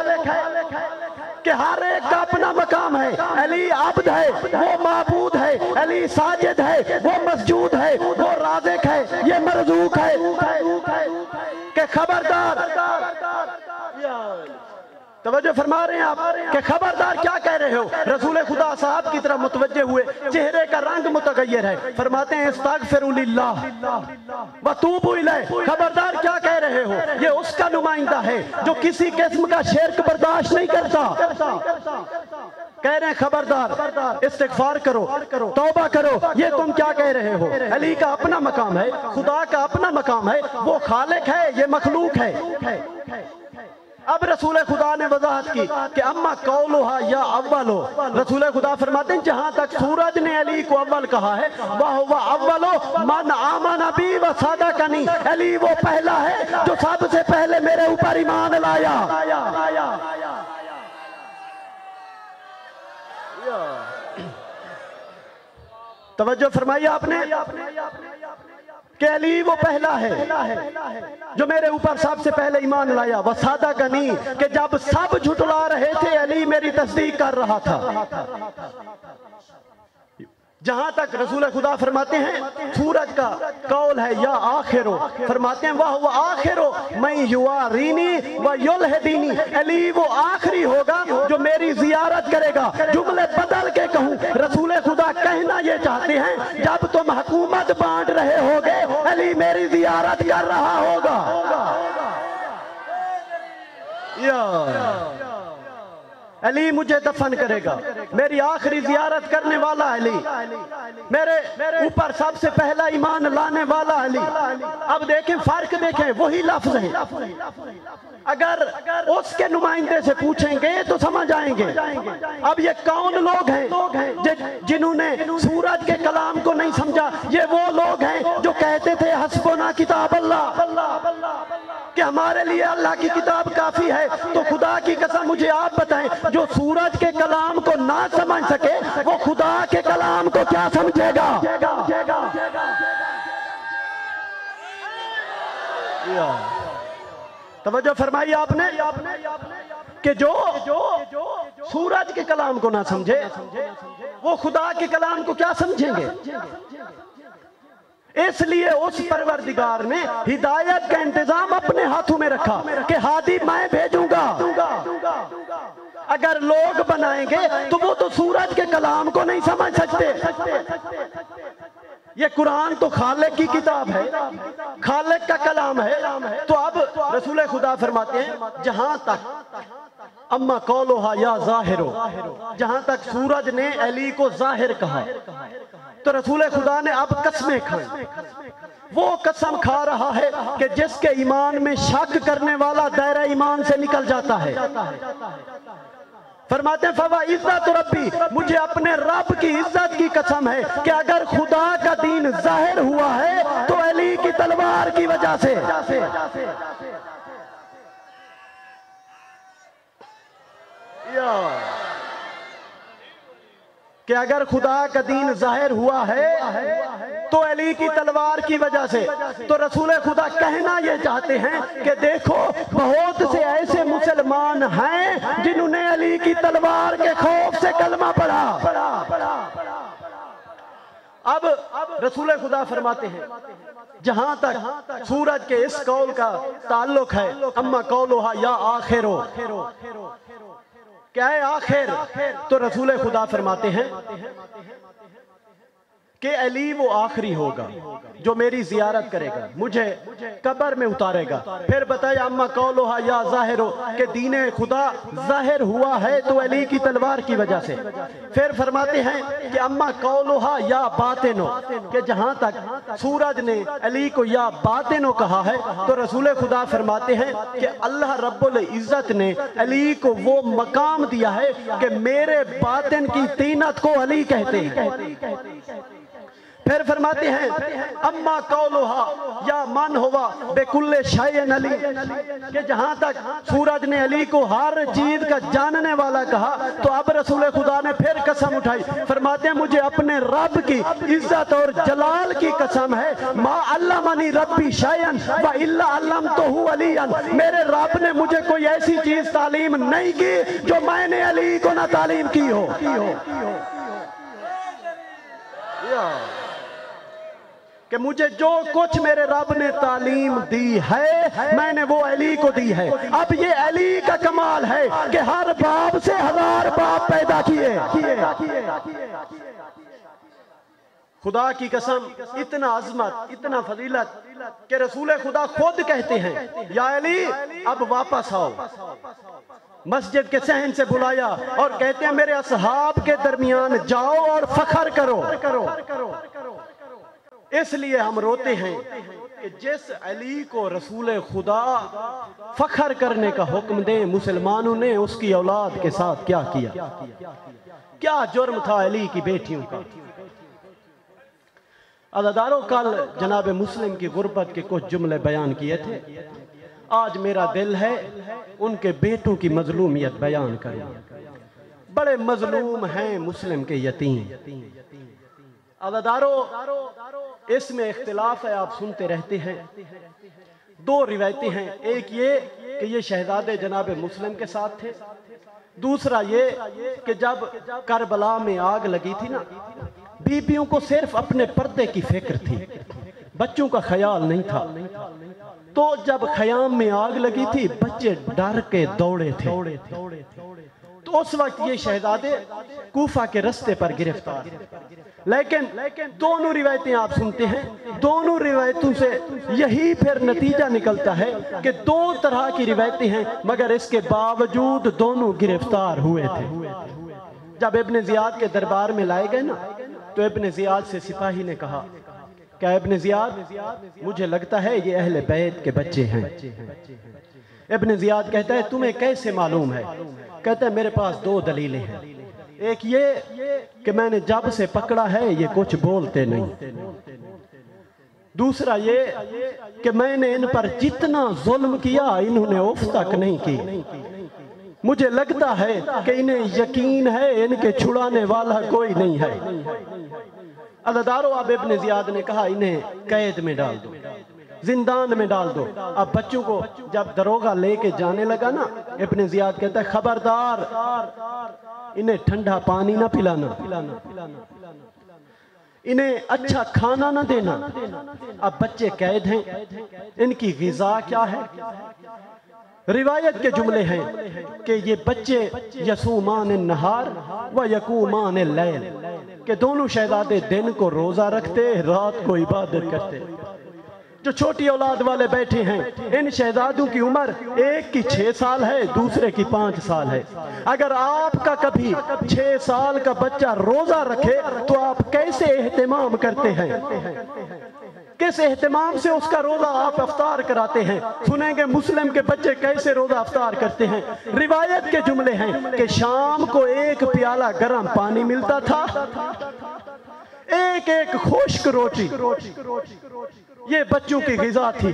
کہ ہر ایک کا اپنا مقام ہے۔ علی عبد ہے وہ معبود ہے، علی ساجد ہے وہ مسجود ہے، وہ رازق ہے یہ مرزوق ہے، کہ خبردار توجہ فرما رہے ہیں آپ کہ خبردار کیا کہہ رہے ہو؟ رسول خدا صاحب کی طرف متوجہ ہوئے، چہرے کا رنگ متغیر ہے، فرماتے ہیں استغفروا للہ وتوبوا الیہ، خبردار کیا کہہ رہے ہو؟ یہ اس کا نمائندہ ہے جو کسی قسم کا شرک برداشت نہیں کرتا۔ کہہ رہے ہیں خبردار استغفار کرو، توبہ کرو، یہ تم کیا کہہ رہے ہو؟ علی کا اپنا مقام ہے، خدا کا اپنا مقام ہے، وہ خالق ہے یہ مخلوق ہے۔ اب رسول خدا نے وضاحت کی کہ اما قولھا یا اولو، رسول خدا فرماتے ہیں جہاں تک سورج نے علی کو اول کہا ہے وَهُوَ أَوَّلُ مَنْ آمَنَ بِي وَصَدَقَنِي، علی وہ پہلا ہے جو سب سے پہلے میرے اوپر ایمان لایا۔ توجہ فرمائی آپ نے کہ علی وہ پہلا ہے جو میرے اوپر سب سے پہلے ایمان لایا، وصدقنی، کہ جب سب جھٹلا رہے تھے علی میری تصدیق کر رہا تھا۔ جہاں تک رسول خدا فرماتے ہیں سورج کا قول ہے یا آخرو، فرماتے ہیں وہ آخرو میں یوارینی و یلہدینی، علی وہ آخری ہوگا جو میری زیارت کرے گا۔ جملے بدل کے کہوں، رسول خدا کہنا یہ چاہتے ہیں جب تم حکومت بانٹ رہے ہوگے علی میری زیارت کر رہا ہوگا۔ علی مجھے دفن کرے گا، میری آخری زیارت کرنے والا علی، میرے اوپر سب سے پہلا ایمان لانے والا علی۔ اب دیکھیں فرق دیکھیں، وہی لفظ ہیں، اگر اس کے نمائندے سے پوچھیں گے تو سمجھ آئیں گے۔ اب یہ کون لوگ ہیں جنہوں نے سورج کے کلام کو نہیں سمجھا؟ یہ وہ لوگ ہیں جو کہتے تھے حسبنا کتاب اللہ، کہ ہمارے لیے اللہ کی کتاب کافی ہے۔ تو خدا کی قسم مجھے آپ بتائیں جو سورج کے کلام کو نہ سمجھ سکے کیا سمجھے گا؟ توجہ فرمائی آپ نے کہ جو سورج کے کلام کو نہ سمجھے وہ خدا کے کلام کو کیا سمجھیں گے؟ اس لیے اس پروردگار نے ہدایت کا انتظام اپنے ہاتھوں میں رکھا کہ ہادی میں بھیجوں گا۔ اگر لوگ بنائیں گے تو وہ تو سورج کے کلام کو نہیں سمجھ سکتے۔ یہ قرآن تو خالق کی کتاب ہے، خالق کا کلام ہے۔ تو اب رسول خدا فرماتے ہیں جہاں تک اما قولھا یا ظاہرو، جہاں تک سورج نے علی کو ظاہر کہا تو رسول خدا نے اب قسمیں کھائیں۔ وہ قسم کھا رہا ہے کہ جس کے ایمان میں شک کرنے والا دائرہ ایمان سے نکل جاتا ہے۔ فرماتے ہیں فَوَعِزَّةُ رَبِّ، مجھے اپنے رب کی عزت کی قسم ہے کہ اگر خدا کا دین ظاہر ہوا ہے تو علی کی تلوار کی وجہ سے۔ کہ اگر خدا کا دین ظاہر ہوا ہے تو علی کی تلوار کی وجہ سے۔ تو رسول خدا کہنا یہ چاہتے ہیں کہ دیکھو بہت سے ایسے مسلمان ہیں جنہوں نے علی کی تلوار کے خوف سے کلمہ پڑھا۔ اب رسول خدا فرماتے ہیں جہاں تک سورج کے اس قول کا تعلق ہے اما قولھا یا آخرو، کیا ہے آخر؟ تو رسول خدا فرماتے ہیں کہ علی وہ آخری ہوگا جو میری زیارت کرے گا، مجھے قبر میں اتارے گا۔ پھر بتایا اما قولھا یا ظاہرو کہ دین خدا ظاہر ہوا ہے تو علی کی تلوار کی وجہ سے۔ پھر فرماتے ہیں کہ اما قولھا یا باطنو، کہ جہاں تک سورج نے علی کو یا باطنو کہا ہے تو رسول خدا فرماتے ہیں کہ اللہ رب العزت نے علی کو وہ مقام دیا ہے کہ میرے باطن کی طینت کو علی کہتے ہیں۔ پھر فرماتے ہیں اما قولھا یا من ہوا بکل شیء علی، کہ جہاں تک سورج نے علی کو ہر چیز کا جاننے والا کہا تو اب رسول خدا نے پھر قسم اٹھائی۔ فرماتے ہیں مجھے اپنے رب کی عزت اور جلال کی قسم ہے ما علمنی ربی شیئا والا علمتہ علیٰ، میرے رب نے مجھے کوئی ایسی چیز تعلیم نہیں کی جو میں نے علی کو نہ تعلیم کی ہو۔ کہ مجھے جو کچھ میرے رب نے تعلیم دی ہے میں نے وہ علی کو دی ہے۔ اب یہ علی کا کمال ہے کہ ہر باپ سے 1000 باپ پیدا کیے۔ خدا کی قسم اتنا عظمت، اتنا فضیلت کہ رسول خدا خود کہتے ہیں یا علی اب واپس آؤ۔ مسجد کے صحن سے بلایا اور کہتے ہیں میرے اصحاب کے درمیان جاؤ اور فخر کرو۔ اس لیے ہم روتے ہیں کہ جس علی کو رسول خدا فخر کرنے کا حکم دے مسلمانوں نے اس کی اولاد کے ساتھ کیا کیا؟ کیا جرم تھا علی کی بیٹیوں کا؟ عزیزانو کل جناب مسلم کی غربت کے کچھ جملے بیان کیے تھے، آج میرا دل ہے ان کے بیٹوں کی مظلومیت بیان کروں۔ بڑے مظلوم ہیں مسلم کے یتیم۔ عزیزانو اس میں اختلاف ہے، آپ سنتے رہتے ہیں۔ 2 روایتیں ہیں، ایک یہ کہ یہ شہزادے جناب مسلم کے ساتھ تھے، دوسرا یہ کہ جب کربلا میں آگ لگی تھی نا، بیویوں کو صرف اپنے پردے کی فکر تھی، بچوں کا خیال نہیں تھا۔ تو جب خیام میں آگ لگی تھی بچے ڈر کے دوڑے تھے، تو اس وقت یہ شہزادے کوفہ کے رستے پر گرفتار۔ لیکن دونوں روایتیں آپ سنتے ہیں، دونوں روایتوں سے یہی پھر نتیجہ نکلتا ہے کہ 2 طرح کی روایتیں ہیں، مگر اس کے باوجود دونوں گرفتار ہوئے تھے۔ جب ابن زیاد کے دربار میں لائے گئے نا تو ابن زیاد سے سپاہی نے کہا کہ ابن زیاد مجھے لگتا ہے یہ اہل بیت کے بچے ہیں۔ ابن زیاد کہتا ہے تمہیں کیسے معلوم ہے؟ کہتا ہے میرے پاس 2 دلیلیں ہیں، ایک یہ کہ میں نے جب سے پکڑا ہے یہ کچھ بولتے نہیں، دوسرا یہ کہ میں نے ان پر جتنا ظلم کیا انہوں نے اف تک نہیں کی، مجھے لگتا ہے کہ انہیں یقین ہے ان کے چھڑانے والا کوئی نہیں ہے۔ عزادارو اب ابن زیاد نے کہا انہیں قید میں ڈال دو، زندان میں ڈال دو۔ اب بچوں کو جب دروگہ لے کے جانے لگا نا، ابن زیاد کہتا ہے خبردار انہیں ٹھنڈا پانی نہ پلانا، انہیں اچھا کھانا نہ دینا۔ اب بچے قید ہیں، ان کی غذا کیا ہے؟ روایت کے جملے ہیں کہ یہ بچے یصومان النہار و یقومان اللیل، کہ دونوں شہزادے دن کو روزہ رکھتے، رات کو عبادت کرتے۔ جو چھوٹی اولاد والے بیٹھے ہیں، ان شہزادوں کی عمر ایک کی 6 سال ہے، دوسرے کی 5 سال ہے۔ اگر آپ کا کبھی 6 سال کا بچہ روزہ رکھے تو آپ کیسے اہتمام کرتے ہیں؟ کس اہتمام سے اس کا روزہ آپ افطار کراتے ہیں؟ سنیں گے مسلم کے بچے کیسے روزہ افطار کرتے ہیں۔ روایت کے جملے ہیں کہ شام کو 1 پیالہ گرم پانی ملتا تھا، ایک خشک روٹی، یہ بچوں کی غذا تھی۔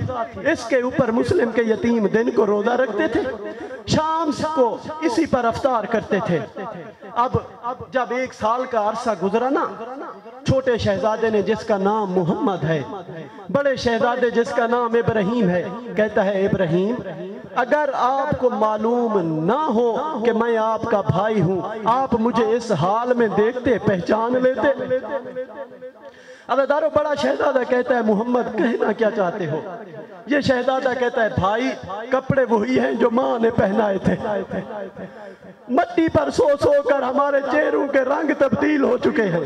اس کے اوپر مسلم کے یتیم دن کو روزہ رکھتے تھے، شام کو اسی پر افطار کرتے تھے۔ اب جب 1 سال کا عرصہ گزرا نا، چھوٹے شہزادے نے جس کا نام محمد ہے، بڑے شہزادے جس کا نام ابراہیم ہے، کہتا ہے ابراہیم اگر آپ کو معلوم نہ ہو کہ میں آپ کا بھائی ہوں، آپ مجھے اس حال میں دیکھتے پہچان لیتے۔ عزادارو بڑا شہزادہ کہتا ہے محمد کہنا کیا چاہتے ہو؟ یہ شہزادہ کہتا ہے بھائی کپڑے وہی ہیں جو ماں نے پہنائے تھے، مٹی پر سو سو کر ہمارے چہروں کے رنگ تبدیل ہو چکے ہیں۔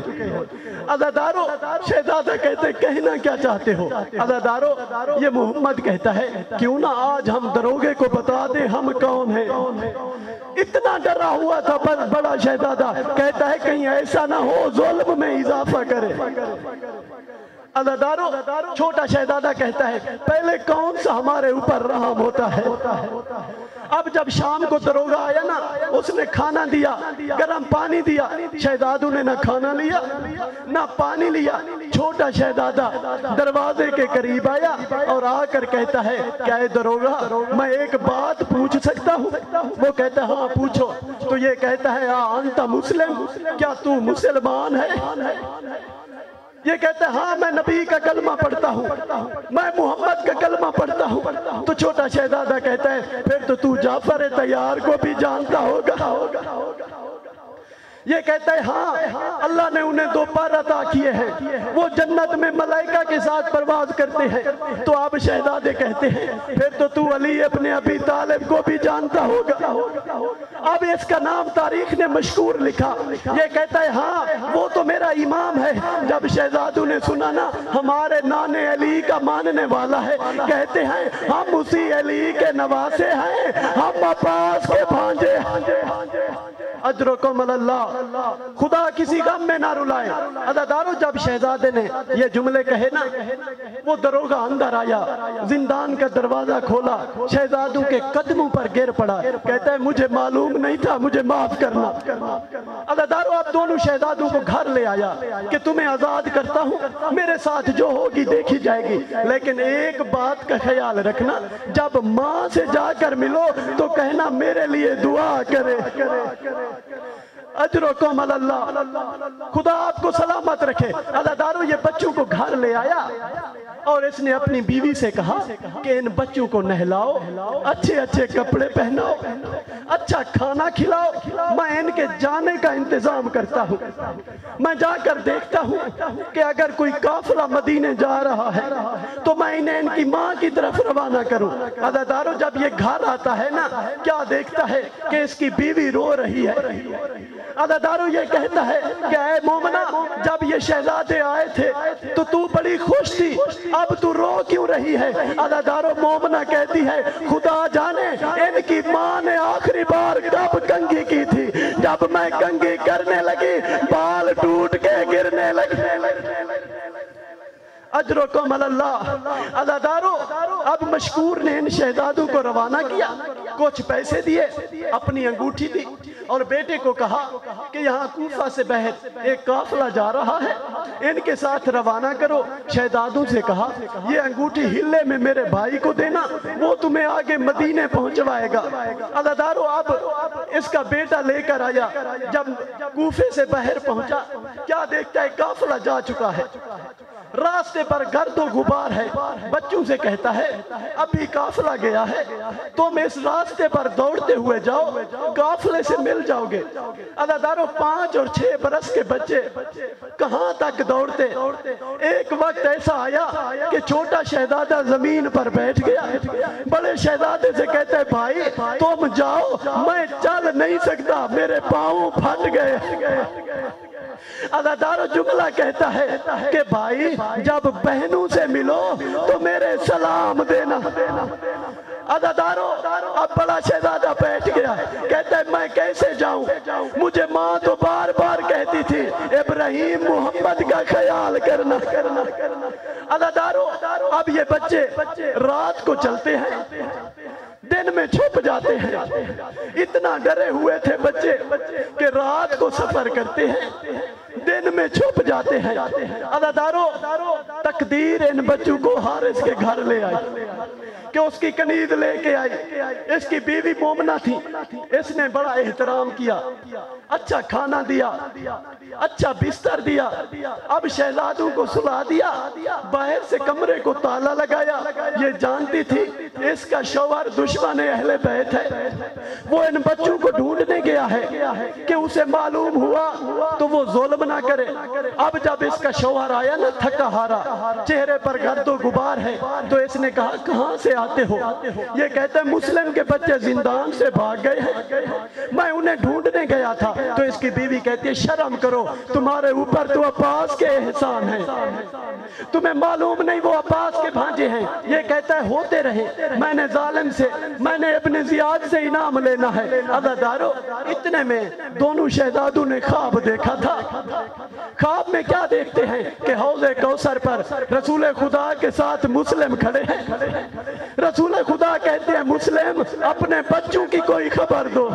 عزادارو شہزادہ کہتے کہنا کیا چاہتے ہو؟ عزادارو یہ محمد کہتا ہے کیوں نہ آج ہم دروگے کو بتا دیں ہم کون ہیں۔ اتنا ڈرا ہوا تھا بڑا شہزادہ، کہتا ہے کہیں ایسا نہ ہو ظلم میں اضافہ کرے۔ عزادارو چھوٹا شہزادہ کہتا ہے پہلے کون سا ہمارے اوپر رحم ہوتا ہے۔ اب جب شام کو دروگہ آیا نا، اس نے کھانا دیا، گرم پانی دیا، شہزادوں نے نہ کھانا لیا نہ پانی لیا۔ چھوٹا شہزادہ دروازے کے قریب آیا اور آ کر کہتا ہے کیا اے دروگہ میں ایک بات پوچھ سکتا ہوں؟ وہ کہتا ہے ہاں پوچھو۔ تو یہ کہتا ہے انت مسلم، کیا تو مسلمان ہے؟ یہ کہتا ہے ہاں میں نبی کا کلمہ پڑھتا ہوں، میں محمد کا کلمہ پڑھتا ہوں۔ تو چھوٹا شہزادہ کہتا ہے پھر تو جعفر طیار کو بھی جانتا ہوگا۔ یہ کہتا ہے ہاں اللہ نے انہیں 2 پر عطا کیے ہیں، وہ جنت میں ملائکہ کے ساتھ پرواز کرتے ہیں۔ تو اب شہزادے کہتے ہیں پھر تو علی ابن ابی طالب کو بھی جانتا ہوگا۔ اب اس کا نام تاریخ نے مشکور لکھا۔ یہ کہتا ہے ہاں وہ تو میرا امام ہے۔ جب شہزادوں نے سنا نا ہمارے نانے علی کا ماننے والا ہے، کہتے ہیں ہم اسی علی کے نواسے ہیں، ہم عباس کے بھانجے ہیں۔ اجرکم اللہ، خدا کسی غم میں نہ رلائے۔ عزادارو جب شہزادے نے یہ جملے کہے نا، وہ دروگہ اندر آیا، زندان کا دروازہ کھولا، شہزادوں کے قدموں پر گر پڑا، کہتا ہے مجھے معلوم نہیں تھا، مجھے معاف کرنا۔ عزادارو اب دونوں شہزادوں کو گھر لے آیا کہ تمہیں آزاد کرتا ہوں، میرے ساتھ جو ہوگی دیکھی جائے گی، لیکن ایک بات کا خیال رکھنا جب ماں سے جا کر ملو تو کہنا میرے لیے دعا کرے۔ اجرکم اللہ، خدا آپ کو سلامت رکھے۔ عزادارو یہ بچوں کو گھر لے آیا اور اس نے اپنی بیوی سے کہا کہ ان بچوں کو نہلاؤ، اچھے اچھے کپڑے پہناؤ، اچھا کھانا کھلاؤ، میں ان کے جانے کا انتظام کرتا ہوں۔ میں جا کر دیکھتا ہوں کہ اگر کوئی قافلہ مدینے جا رہا ہے تو میں انہیں ان کی ماں کی طرف روانہ کروں۔ عزادارو جب یہ گھر آتا ہے نا، کیا دیکھتا ہے کہ اس کی بیوی رو رہی ہے۔ عزادارو یہ کہتا ہے کہ اے مومنہ جب یہ شہزادے آئے تھے تو بڑی خوش تھی، اب تو رو کیوں رہی ہے؟ عزادارو مومنہ کہتی ہے خدا جانے ان کی ماں نے آخری بار کب کنگھی کی تھی، جب میں کنگھی کرنے لگی بال ٹوٹ کے گرنے لگے۔ اجرکم اللہ۔ عزادارو اب مشکور نے ان شہزادوں کو روانہ کیا، کچھ پیسے دیے، اپنی انگوٹھی دی اور بیٹے کو کہا کہ یہاں کوفہ سے باہر ایک قافلہ جا رہا ہے، ان کے ساتھ روانہ کرو۔ شہزادوں سے کہا یہ انگوٹھی ہلے میں میرے بھائی کو دینا، وہ تمہیں آگے مدینے پہنچوائے گا۔ عزادارو اب اس کا بیٹا لے کر آیا، جب کوفے سے باہر پہنچا کیا دیکھتا ہے قافلہ جا چکا ہے، راستے پر گرد و غبار ہے۔ بچوں سے کہتا ہے ابھی قافلہ گیا ہے، تم اس راستے پر دوڑتے ہوئے جاؤ، قافلے سے مل جاؤ گے۔ عزادارو 5 اور 6 برس کے بچے کہاں تک دوڑتے۔ ایک وقت ایسا آیا کہ چھوٹا شہزادہ زمین پر بیٹھ گیا، بڑے شہزادے سے کہتے ہیں بھائی تم جاؤ، میں چل نہیں سکتا، میرے پاؤں پھٹ گئے۔ عزادارو جملہ کہتا ہے کہ بھائی جب بہنوں سے ملو تو میرے سلام دینا۔ عزادارو اب بڑا شہزادہ بیٹھ گیا، کہتا ہے میں کیسے جاؤں، مجھے ماں تو بار بار کہتی تھی ابراہیم محمد کا خیال کرنا۔ عزادارو اب یہ بچے رات کو چلتے ہیں، دن میں چھپ جاتے ہیں۔ اتنا ڈرے ہوئے تھے بچے کہ رات کو سفر کرتے ہیں، دن میں چھپ جاتے ہیں۔ عزادارو تقدیر ان بچوں کو حارث کے گھر لے آئی کہ اس کی کنید لے کے آئی۔ اس کی بیوی مومنہ تھی، اس نے بڑا احترام کیا، اچھا کھانا دیا، اچھا بستر دیا۔ اب شہزادوں کو سلا دیا، باہر سے کمرے کو تالا لگایا۔ یہ جانتی تھی اس کا شوہر دشمن اہل بیت ہے، وہ ان بچوں کو ڈھونڈنے گیا ہے کہ اسے معلوم ہوا تو وہ ظلم نہ کرے۔ اب جب اس کا شوہر آیا نا تھکا ہارا، چہرے پر گرد و غبار ہے، تو اس نے کہا کہاں سے آتے ہو؟ یہ کہتے ہیں مسلم کے بچے زندان سے بھاگ گئے ہیں، میں انہیں ڈھونڈنے گیا تھا۔ تو اس کی بیوی کہتی ہے شرم کرو، تمہارے اوپر تو عباس کے احسان ہیں، تمہیں معلوم نہیں وہ عباس کے بھانجے ہیں۔ یہ کہتا ہے ہوتے رہے، میں نے ظالم سے، میں نے ابن زیاد سے انعام لینا ہے۔ عزادارو اتنے میں دونوں شہزادوں نے خواب دیکھا تھا۔ خواب میں کیا دیکھتے ہیں کہ حوض کوثر پر رسول خدا کے ساتھ مسلم کھڑے ہیں۔ رسول خدا کہتے ہیں مسلم اپنے بچوں کی کوئی خبر دو۔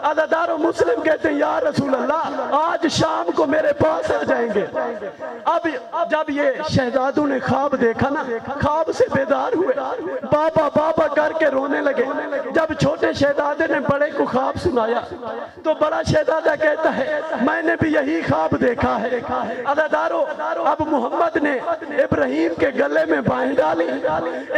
عزادارو مسلم کہتے ہیں یا رسول اللہ آج شام کو میرے پاس آ جائیں گے۔ اب جب یہ شہزادوں نے خواب دیکھا نا، خواب سے بیدار ہوئے، بابا بابا کر کے رونے لگے۔ جب چھوٹے شہزادے نے بڑے کو خواب سنایا تو بڑا شہزادہ کہتا ہے میں نے بھی یہی خواب دیکھا ہے۔ عزادارو اب محمد نے ابراہیم کے گلے میں باہیں ڈالی،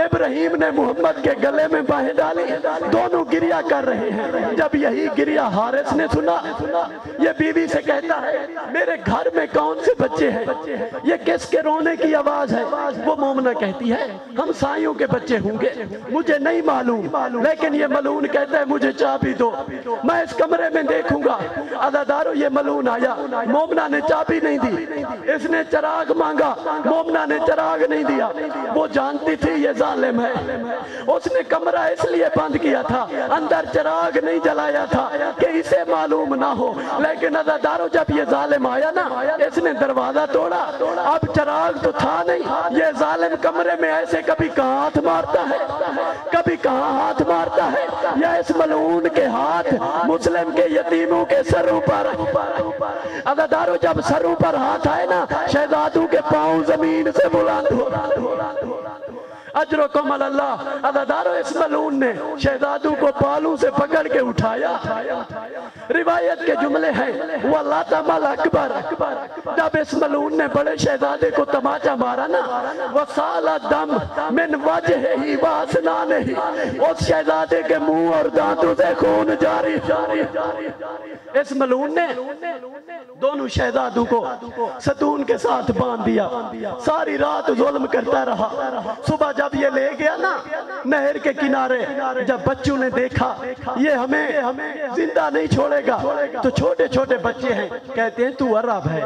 ابراہیم نے محمد کے گلے میں باہیں ڈالی، دونوں گریہ کر رہے ہیں۔ جب یہی گریہ حارث نے سنا، یہ بیوی سے کہتا ہے میرے گھر میں کون سے بچے ہیں، یہ کس کے رونے کی آواز ہے؟ وہ مومنہ کہتی ہے ہم سائیوں کے بچے ہوں گے، مجھے نہیں معلوم، لیکن یہ ملعون کہتا ہے مجھے چابی دو، میں اس کمرے میں دیکھوں گا۔ عزادارو یہ ملعون آیا، مومنہ نے چابی نہیں دی، اس نے چراغ مانگا، مومنہ نے چراغ نہیں دیا۔ وہ جانتی تھی یہ ظالم ہے، اس نے کمرہ اس لیے بند کیا تھا، اندر چراغ نہیں جلایا تھا کہ اسے معلوم نہ ہو۔ لیکن عزادارو جب یہ ظالم آیا نا، اس نے دروازہ توڑا، اب چراغ تو تھا نہیں۔ یہ ظالم کمرے میں ایسے کبھی کہاں ہاتھ مارتا ہے، کبھی کہاں ہاتھ مارتا ہے، یا اس ملعون کے ہاتھ مسلم کے یتیموں کے سروں پر۔ عزادارو جب سروں پر ہاتھ آئے نا، شہزادوں کے پاؤں زمین سے بلند ہو۔ اجرکم اللہ۔ عزادارو اس ملعون نے شہزادوں کو بالوں سے پکڑ کے اٹھایا۔ روایت کے جملے ہیں وَلَطَمَ الْأَكْبَرَ، جب اس ملعون نے بڑے شہزادے کو تماچا مارا نا، وَسَالَ الدَّمُ مِنْ وَجْهِهِ وَأَسْنَانِهِ، اس شہزادے کے منہ اور دانتوں سے خون جاری۔ اس ملعون نے دونوں شہزادوں کو ستون کے ساتھ باندھ دیا، ساری رات ظلم کرتا رہا۔ صبح جب یہ لے گیا نا نہر کے کنارے، جب بچوں نے دیکھا یہ ہمیں زندہ نہیں چھوڑے گا، تو چھوٹے چھوٹے بچے ہیں، کہتے ہیں تو عرب ہے،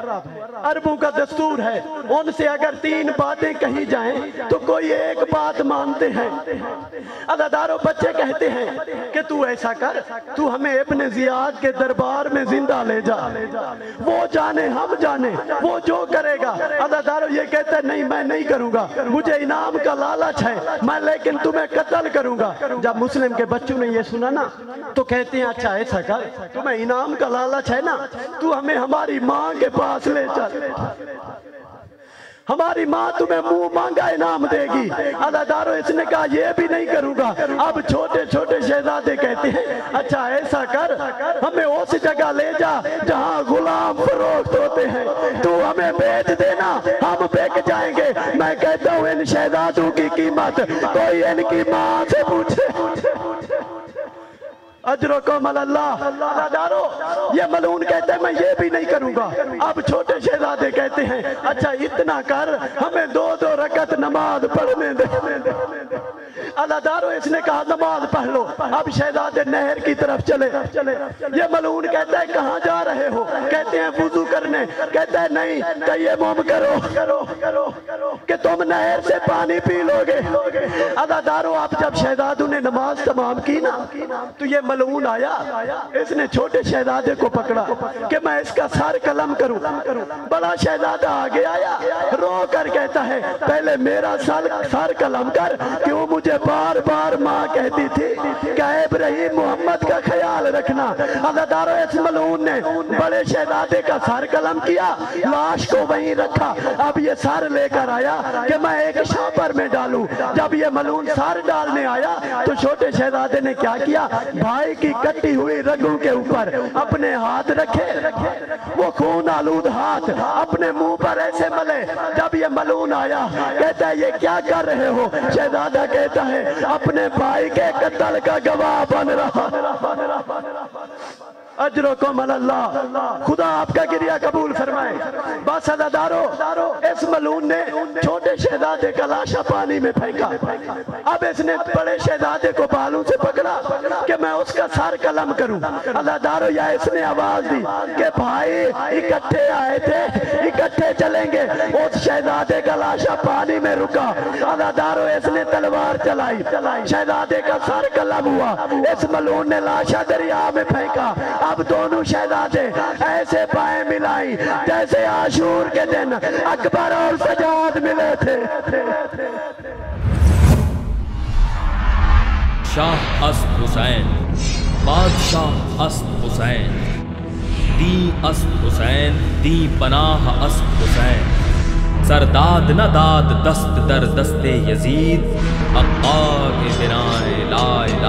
عربوں کا دستور ہے ان سے اگر 3 باتیں کہی جائیں تو کوئی ایک بات مانتے ہیں۔ عزادارو بچے کہتے ہیں کہ تو ایسا کر، تو ہمیں ابن زیاد کے دربار میں زندہ لے جا، وہ جانے ہم جانے، وہ جو کرے گا۔ عزادارو یہ کہتا ہے نہیں میں نہیں کروں گا، مجھے انعام کا لالچ لالچ ہے میں لیکن تمہیں قتل کروں گا۔ جب مسلم کے بچوں نے یہ سنا نا تو کہتے ہیں اچھا ایسا کر، تمہیں انعام کا لالچ ہے نا تو ہمیں ہماری ماں کے پاس لے چل، ہماری ماں تمہیں منہ مانگا انعام دے گی۔ عزادارو اس نے کہا یہ بھی نہیں کروں گا۔ اب چھوٹے چھوٹے شہزادے کہتے ہیں اچھا ایسا کر، ہمیں اس جگہ لے جا جہاں غلام فروخت ہوتے ہیں، تو ہمیں بیچ دینا، ہم بک جائیں گے۔ میں کہتا ہوں ان شہزادوں کی قیمت کوئی ان کی ماں سے پوچھے۔ اجرکم اللہ۔ عزادارو یہ ملعون کہتے ہیں میں یہ بھی نہیں کروں گا۔ اب چھوٹے شہزادے کہتے ہیں اچھا اتنا کر، ہمیں 2 رکعت نماز پڑھنے دے۔ عزادارو اس نے کہا نماز پڑھ لو۔ اب شہزادے نہر کی طرف چلے۔ یہ ملعون کہتا ہے کہاں جا رہے ہو؟ کہتے ہیں وضو کرنے۔ کہتا ہے نہیں، تیمم کرو کہ تم نہر سے پانی پی لو گے۔ عزادارو اب جب شہزادوں نے نماز تمام کی نا تو یہ ملعون آیا، اس نے چھوٹے شہزادے کو پکڑا کہ میں اس کا سر قلم کروں۔ بڑا شہزادہ آگے آیا، رو کر کہتا ہے پہلے میرا سر قلم کر، کیوں مجھے بار بار ماں کہتی تھی کہ اے ابراہیم محمد کا خیال رکھنا۔ عزادارو اس ملعون نے بڑے شہزادے کا سر قلم کیا، لاش کو وہیں رکھا۔ اب یہ سر لے کر آیا کہ میں ایک شاپر میں ڈالوں۔ جب یہ ملعون سر ڈالنے آیا تو چھوٹے شہزادے نے کیا کیا، بھائی کی کٹی ہوئی رگوں کے اوپر اپنے ہاتھ رکھے، وہ خون آلود ہاتھ اپنے منہ پر ایسے ملے۔ جب یہ ملعون آیا کہتا ہے یہ کیا کر رہے ہو؟ شہزادہ کہتا ہے اپنے بھائی کے قتل کا گواہ بن رہا۔ اجرکم اللہ، خدا آپ کا گریہ قبول فرمائے۔ بس عزادارو اس ملعون نے چھوٹے شہزادے کا لاشا پانی میں پھینکا۔ اب اس نے بڑے شہزادے کو بالوں سے پکڑا کہ میں اس کا سر قلم کروں۔ عزادارو یا اس نے آواز دی کہ بھائی اکٹھے آئے تھے اکٹھے چلیں گے۔ اس شہزادے کا لاشا پانی میں رکا۔ عزادارو اس نے تلوار چلائی، شہزادے کا سر قلم ہوا۔ اس ملعون نے لاشا دریا میں پھینکا۔ اب دونوں شہزادے ایسے پائیں ملائی جیسے عاشور کے دن اکبر اور سجاد ملے تھے۔ شاہ اسد حسین، بادشاہ اسد حسین، دی اسد حسین، دی پناہ اسد حسین، سرداد نہ داد دست در دست یزید، حقا کے بنائے لا الہ